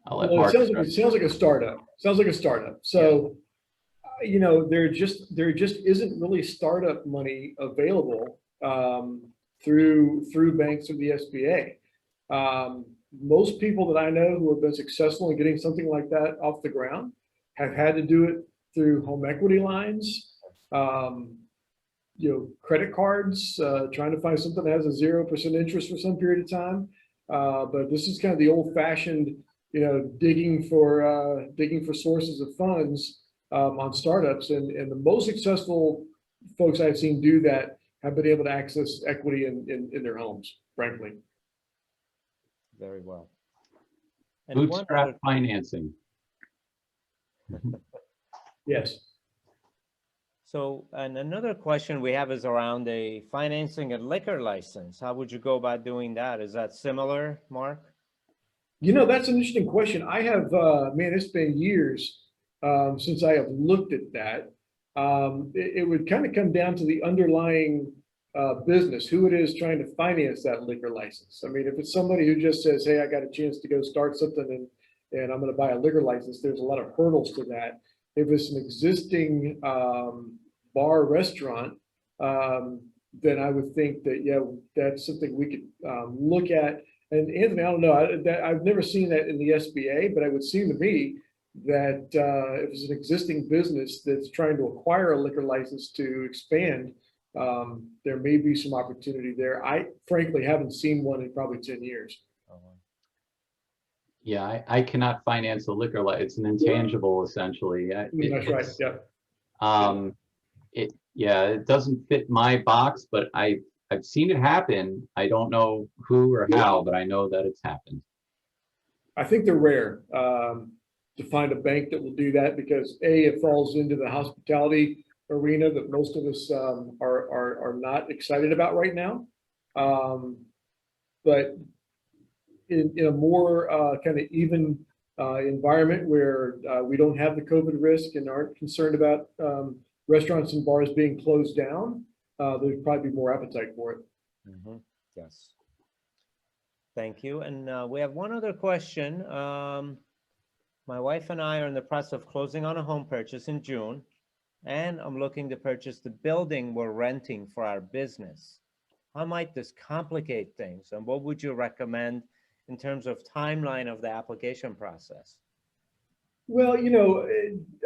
Well, it sounds like a startup. Sounds like a startup. So, there just isn't really startup money available through banks or the SBA. Most people that I know who have been successful in getting something like that off the ground have had to do it through home equity lines, credit cards, trying to find something that has a 0% interest for some period of time. But this is kind of the old-fashioned, digging for sources of funds on startups, and the most successful folks I've seen do that have been able to access equity in their homes, frankly. Very well. And bootstrap financing. Yes. So, and another question we have is around financing a liquor license. How would you go about doing that? Is that similar, Mark? That's an interesting question. I have, it's been years since I have looked at that. it would kind of come down to the underlying business, who it is trying to finance that liquor license. I mean, if it's somebody who just says, hey, I got a chance to go start something and I'm going to buy a liquor license, there's a lot of hurdles to that. If it's an existing bar restaurant, then I would think that, yeah, that's something we could look at. And Anthony, I don't know, I've never seen that in the SBA, but it would seem to me that if it's an existing business that's trying to acquire a liquor license to expand, there may be some opportunity there. I frankly haven't seen one in probably 10 years. Yeah, I cannot finance a liquor license. It's an intangible, essentially. That's right. Yeah. It doesn't fit my box, but I've seen it happen. I don't know who or how, but I know that it's happened. I think they're rare to find a bank that will do that because it falls into the hospitality arena that most of us are not excited about right now. But in a more kind of even environment where we don't have the COVID risk and aren't concerned about restaurants and bars being closed down, there'd probably be more appetite for it. Mm-hmm. Yes. Thank you. And we have one other question. My wife and I are in the process of closing on a home purchase in June, and I'm looking to purchase the building we're renting for our business. How might this complicate things? And what would you recommend in terms of timeline of the application process? Well,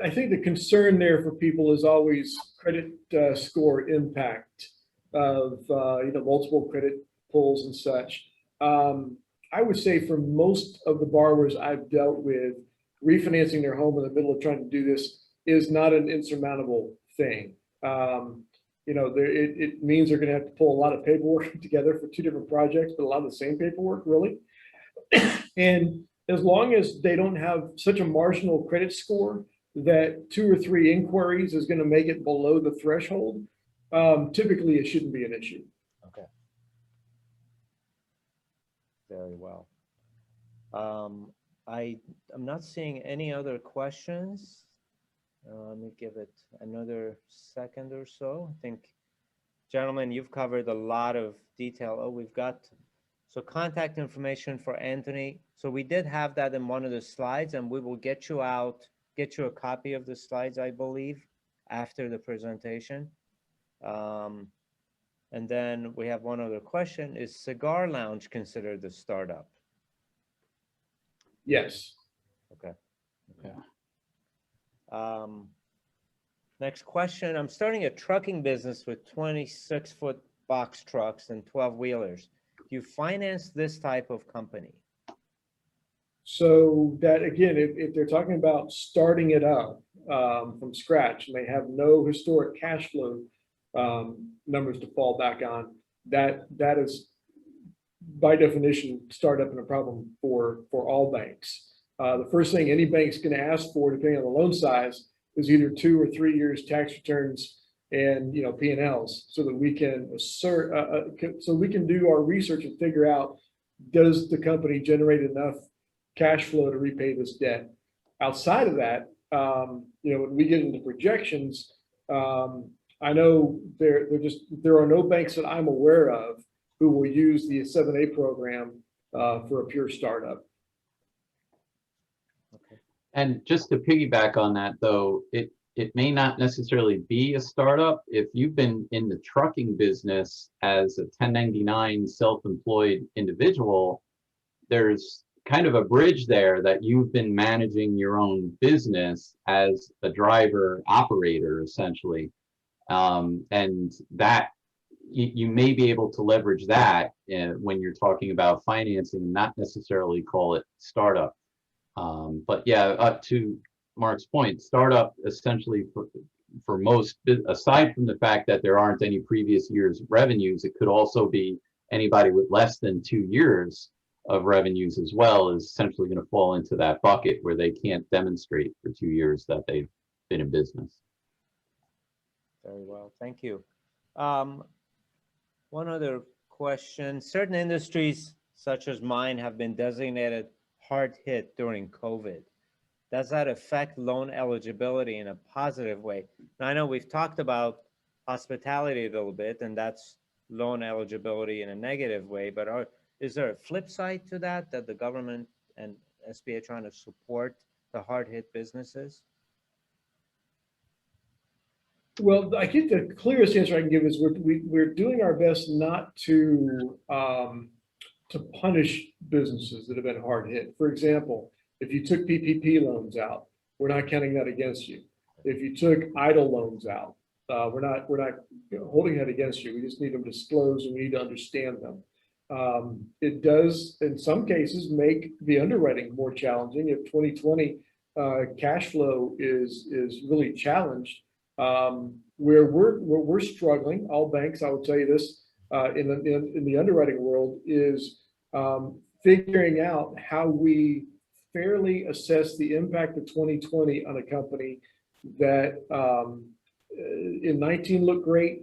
I think the concern there for people is always credit score impact of multiple credit pulls and such. I would say for most of the borrowers I've dealt with, refinancing their home in the middle of trying to do this is not an insurmountable thing. It means they're going to have to pull a lot of paperwork together for two different projects, but a lot of the same paperwork, really. And as long as they don't have such a marginal credit score that 2 or 3 inquiries is going to make it below the threshold, typically it shouldn't be an issue. Okay. Very well. I'm not seeing any other questions. Let me give it another second or so. I think, gentlemen, you've covered a lot of detail. Oh, we've got, so contact information for Anthony. So we did have that in one of the slides, and we will get you a copy of the slides, I believe, after the presentation. And then we have one other question. Is Cigar Lounge considered a startup? Yes. Okay. Next question. I'm starting a trucking business with 26-foot box trucks and 12-wheelers. Do you finance this type of company? So that, again, if they're talking about starting it up from scratch and they have no historic cash flow numbers to fall back on, that is by definition startup and a problem for all banks. The first thing any bank's going to ask for, depending on the loan size, is either 2 or 3 years tax returns and P&Ls, so that we can so we can do our research and figure out, does the company generate enough cash flow to repay this debt? Outside of that, when we get into projections, I know there are no banks that I'm aware of who will use the 7A program for a pure startup. Okay. And just to piggyback on that, though, it may not necessarily be a startup. If you've been in the trucking business as a 1099 self-employed individual, there's kind of a bridge there that you've been managing your own business as a driver operator, essentially. And that you may be able to leverage that when you're talking about financing, and not necessarily call it startup. But yeah, to Mark's point, startup essentially for most, aside from the fact that there aren't any previous year's revenues, it could also be anybody with less than 2 years of revenues as well is essentially going to fall into that bucket where they can't demonstrate for 2 years that they've been in business. Very well, thank you. One other question. Certain industries, such as mine, have been designated hard hit during COVID. does that affect loan eligibility in a positive way? Now, I know we've talked about hospitality a little bit, and that's loan eligibility in a negative way, but is there a flip side to that, that the government and SBA trying to support the hard-hit businesses? Well, I think the clearest answer I can give is we're doing our best not to punish businesses that have been hard hit. For example, if you took PPP loans out, we're not counting that against you. If you took idle loans out, we're not holding that against you. We just need them disclosed, and we need to understand them. It does, in some cases, make the underwriting more challenging. If 2020 cash flow is really challenged, where we're struggling, all banks, I will tell you this, in the underwriting world, is figuring out how we fairly assess the impact of 2020 on a company that in 19 looked great,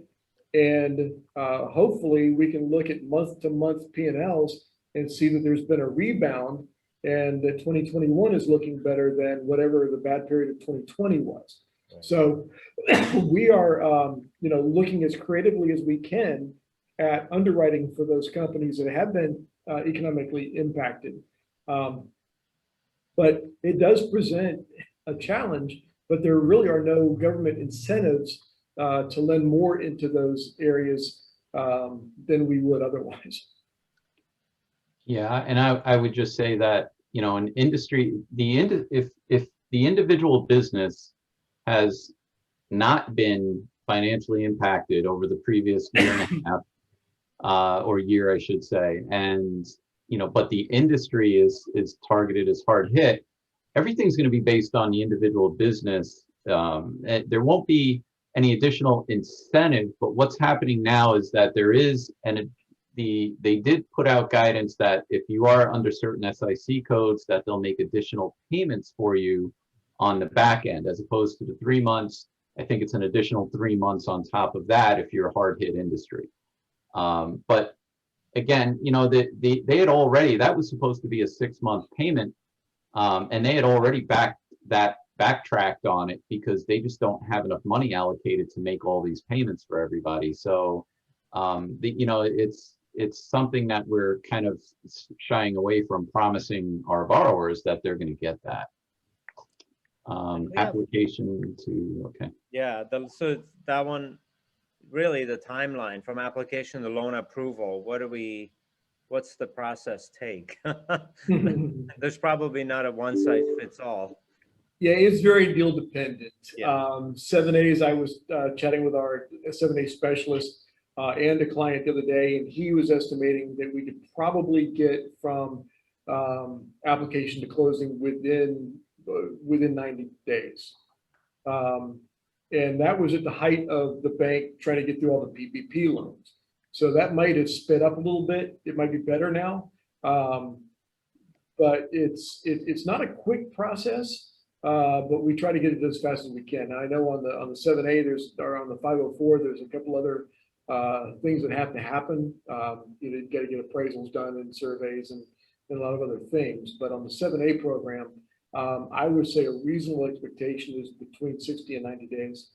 and hopefully we can look at month-to-month P&Ls and see that there's been a rebound, and that 2021 is looking better than whatever the bad period of 2020 was. Right. So we are looking as creatively as we can at underwriting for those companies that have been economically impacted. But it does present a challenge, but there really are no government incentives to lend more into those areas than we would otherwise. Yeah, and I would just say that, an industry, if the individual business has not been financially impacted over the previous year and a half, or year, I should say, and but the industry is targeted as hard hit, everything's going to be based on the individual business. There won't be any additional incentive, but what's happening now is that there is, and they did put out guidance that if you are under certain SIC codes, that they'll make additional payments for you on the back end, as opposed to the 3 months. I think it's an additional 3 months on top of that if you're a hard hit industry. But again, they had already, that was supposed to be a 6-month payment, and they had already backtracked on it because they just don't have enough money allocated to make all these payments for everybody. So, it's something that we're kind of shying away from promising our borrowers that they're going to get that. Application to, okay. Yeah, so that one, really the timeline from application to loan approval, what's the process take? There's probably not a one size fits all. Yeah, it's very deal dependent. Yeah. 7As, I was chatting with our 7A specialist and a client the other day, and he was estimating that we could probably get from application to closing within 90 days. And that was at the height of the bank trying to get through all the PPP loans. So that might have sped up a little bit. It might be better now. But it's not a quick process, but we try to get it as fast as we can. Now, I know on the 7A, or on the 504, there's a couple other things that have to happen. You got to get appraisals done and surveys and a lot of other things. But on the 7A program, I would say a reasonable expectation is between 60 and 90 days.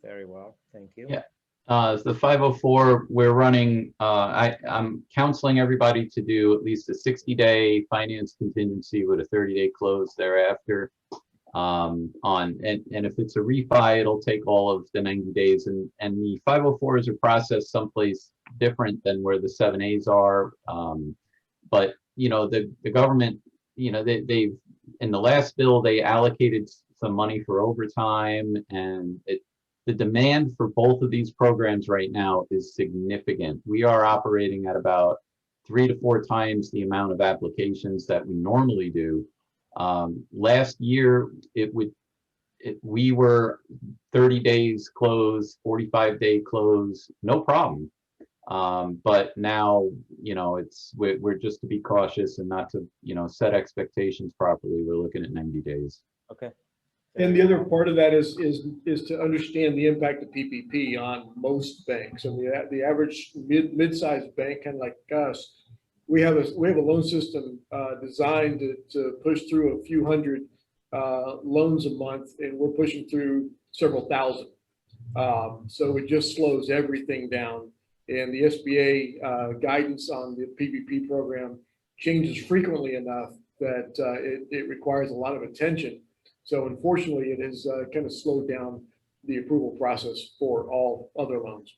Very well, thank you. Yeah, the 504, we're running, I'm counseling everybody to do at least a 60-day finance contingency with a 30-day close thereafter. And if it's a refi, it'll take all of the 90 days. And the 504s are processed someplace different than where the 7As are. But the government, they've, in the last bill, they allocated some money for overtime, and the demand for both of these programs right now is significant. We are operating at about 3 to 4 times the amount of applications that we normally do. Last year, we were 30 days close, 45-day close, no problem. But now, we're just to be cautious and not to, set expectations properly. We're looking at 90 days. Okay. And the other part of that is to understand the impact of PPP on most banks. And the average mid-sized bank, kind of like us, we have a loan system designed to push through a few hundred loans a month, and we're pushing through several thousand. So it just slows everything down. And the SBA guidance on the PPP program changes frequently enough that it requires a lot of attention. So unfortunately, it has kind of slowed down the approval process for all other loans.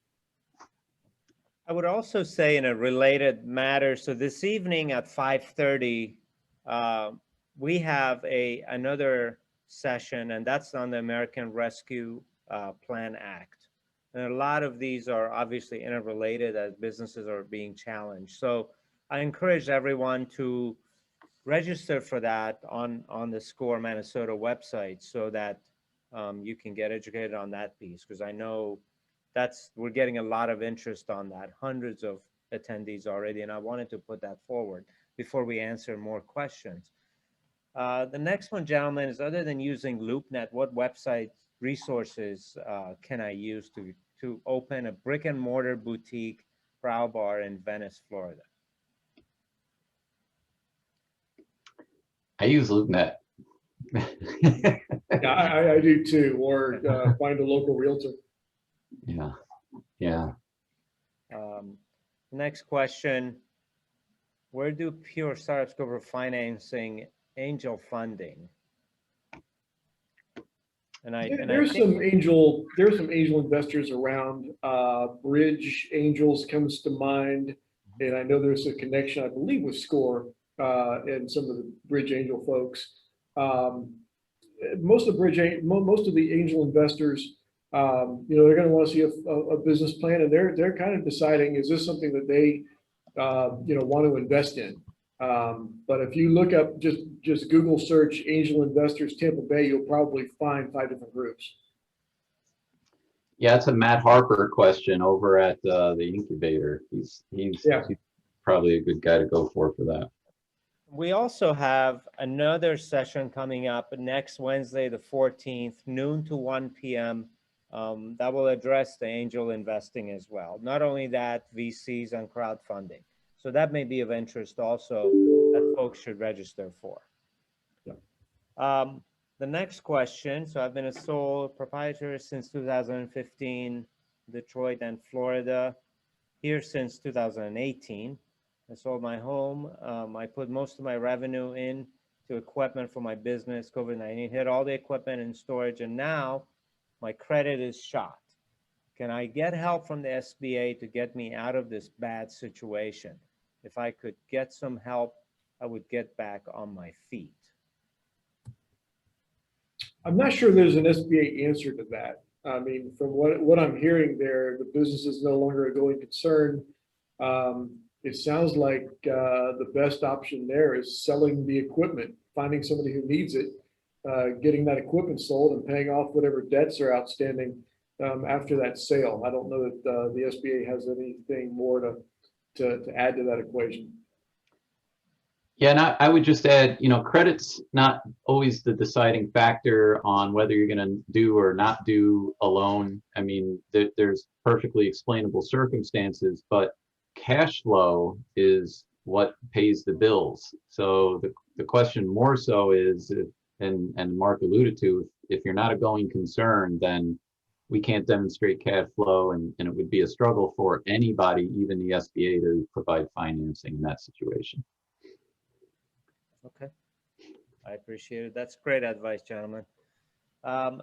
I would also say in a related matter, so this evening at 5:30, we have another session, and that's on the American Rescue Plan Act. And a lot of these are obviously interrelated as businesses are being challenged. So I encourage everyone to register for that on the SCORE Minnesota website so that you can get educated on that piece, because I know we're getting a lot of interest on that, hundreds of attendees already, and I wanted to put that forward before we answer more questions. The next one, gentlemen, is other than using LoopNet, what website resources can I use to open a brick and mortar boutique brow bar in Venice, Florida? I use LoopNet. Yeah, I do too, or find a local realtor. Yeah, yeah. Next question, where do pure startups go for financing angel funding? There's some angel investors around. Bridge Angels comes to mind, and I know there's a connection, I believe, with SCORE and some of the Bridge Angel folks. Most of the angel investors, they're going to want to see a business plan, and they're kind of deciding, is this something that they want to invest in. But if you look up, just Google search angel investors Tampa Bay, you'll probably find 5 different groups. Yeah, it's a Matt Harper question over at the incubator. He's probably a good guy to go for that. We also have another session coming up next Wednesday, the 14th, noon to 1 p.m. That will address the angel investing as well. Not only that, VCs and crowdfunding. So that may be of interest also that folks should register for. Yeah. The next question, so I've been a sole proprietor since 2015, Detroit and Florida, here since 2018. I sold my home. I put most of my revenue into equipment for my business. COVID-19 hit all the equipment in storage, and now my credit is shot. Can I get help from the SBA to get me out of this bad situation? If I could get some help, I would get back on my feet. I'm not sure there's an SBA answer to that. I mean, from what I'm hearing there, the business is no longer a going concern. It sounds like the best option there is selling the equipment, finding somebody who needs it, getting that equipment sold and paying off whatever debts are outstanding after that sale. I don't know that the SBA has anything more to add to that equation. Yeah, and I would just add, credit's not always the deciding factor on whether you're going to do or not do a loan. I mean, there's perfectly explainable circumstances, but cash flow is what pays the bills. So the question more so is, and Mark alluded to, if you're not a going concern, then we can't demonstrate cash flow, and it would be a struggle for anybody, even the SBA, to provide financing in that situation. Okay, I appreciate it. That's great advice, gentlemen. And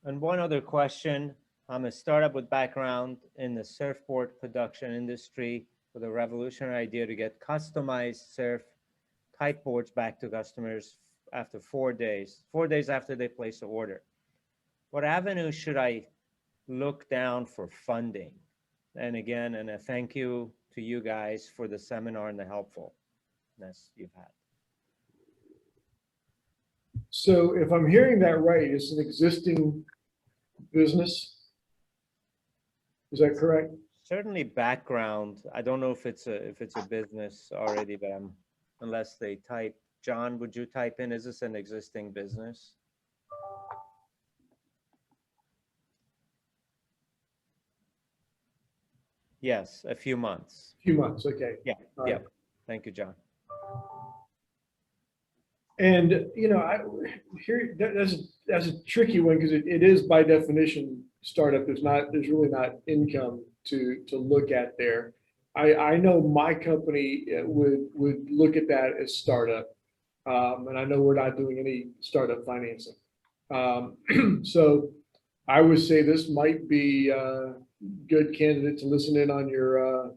one other question. I'm a startup with background in the surfboard production industry with a revolutionary idea to get customized surf kiteboards back to customers after 4 days after they place the order. What avenue should I look down for funding? And again, and a thank you to you guys for the seminar and the helpfulness you've had. So if I'm hearing that right, it's an existing business. Is that correct? Certainly background. I don't know if it's a business already, but unless they type. John, would you type in, is this an existing business? Yes, a few months. A few months, okay. Yeah, All yeah. right. Thank you, John. And, you know, that's a tricky one because it is by definition startup. There's really not income to look at there. I know my company would look at that as startup. And I know we're not doing any startup financing. So I would say this might be a good candidate to listen in on your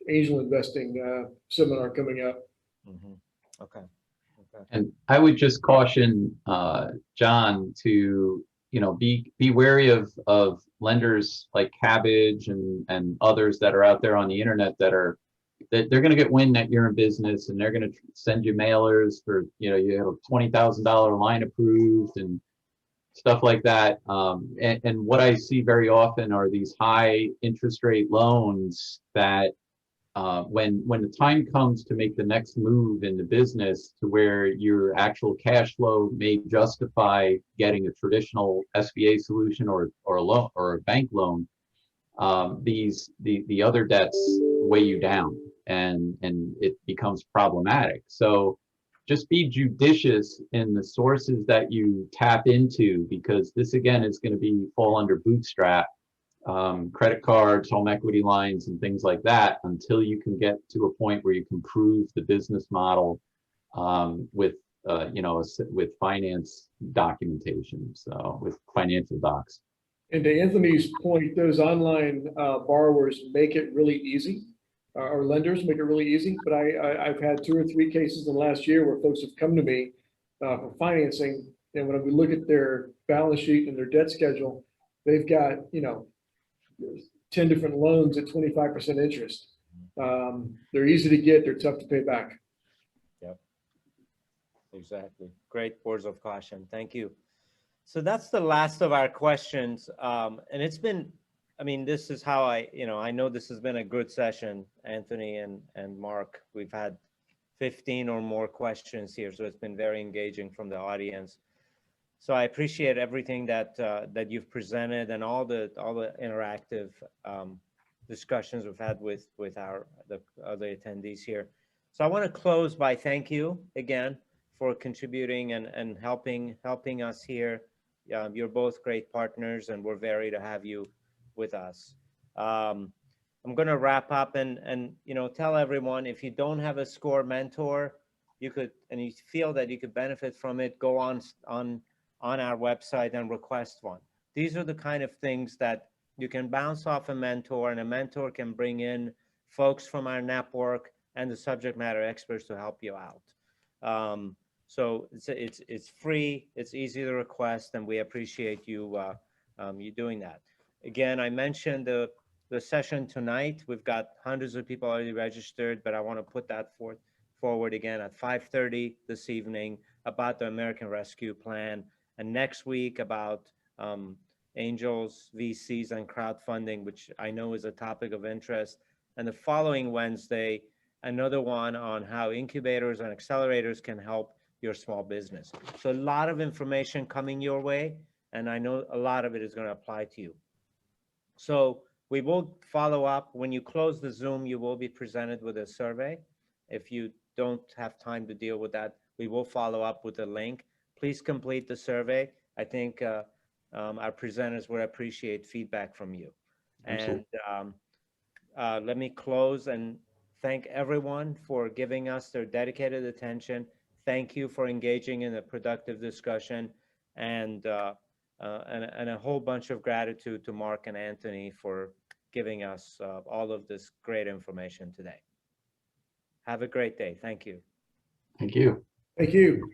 angel investing seminar coming up. Mhm. Okay. Okay. And I would just caution John to, be wary of lenders like Cabbage and others that are out there on the internet that they're going to get wind that you're in business, and they're going to send you mailers for, you have a $20,000 line approved and stuff like that. And what I see very often are these high interest rate loans that when the time comes to make the next move in the business to where your actual cash flow may justify getting a traditional SBA solution or a loan or a bank loan, the other debts weigh you down, and it becomes problematic. So just be judicious in the sources that you tap into, because this again is going to fall under bootstrap, credit cards, home equity lines, and things like that, until you can get to a point where you can prove the business model with with finance documentation, so with financial docs. And to Anthony's point, those online borrowers make it really easy, or lenders make it really easy. But I've had 2 or 3 cases in the last year where folks have come to me for financing, and when we look at their balance sheet and their debt schedule, they've got 10 different loans at 25% interest. They're easy to get, they're tough to pay back. Yep. Exactly. Great words of caution. Thank you. So that's the last of our questions. And it's been, this is how I know this has been a good session, Anthony and Mark. We've had 15 or more questions here, so it's been very engaging from the audience. So I appreciate everything that you've presented and all the interactive discussions we've had with the other attendees here. So I want to close by thank you again for contributing and helping us here. You're both great partners, and we're very to have you with us. I'm going to wrap up and tell everyone, if you don't have a SCORE mentor, you feel that you could benefit from it, go on our website and request one. These are the kind of things that you can bounce off a mentor, and a mentor can bring in folks from our network and the subject matter experts to help you out. So it's free, it's easy to request, and we appreciate you doing that. Again, I mentioned the session tonight. We've got hundreds of people already registered, but I want to put that forward again at 5:30 this evening about the American Rescue Plan, and next week about angels, VCs, and crowdfunding, which I know is a topic of interest. And the following Wednesday, another one on how incubators and accelerators can help your small business. So a lot of information coming your way, and I know a lot of it is going to apply to you. So we will follow up. When you close the Zoom, you will be presented with a survey. If you don't have time to deal with that, we will follow up with a link. Please complete the survey. I think our presenters would appreciate feedback from you. Absolutely. And let me close and thank everyone for giving us their dedicated attention. Thank you for engaging in a productive discussion, and a whole bunch of gratitude to Mark and Anthony for giving us all of this great information today. Have a great day. Thank you. Thank you. Thank you.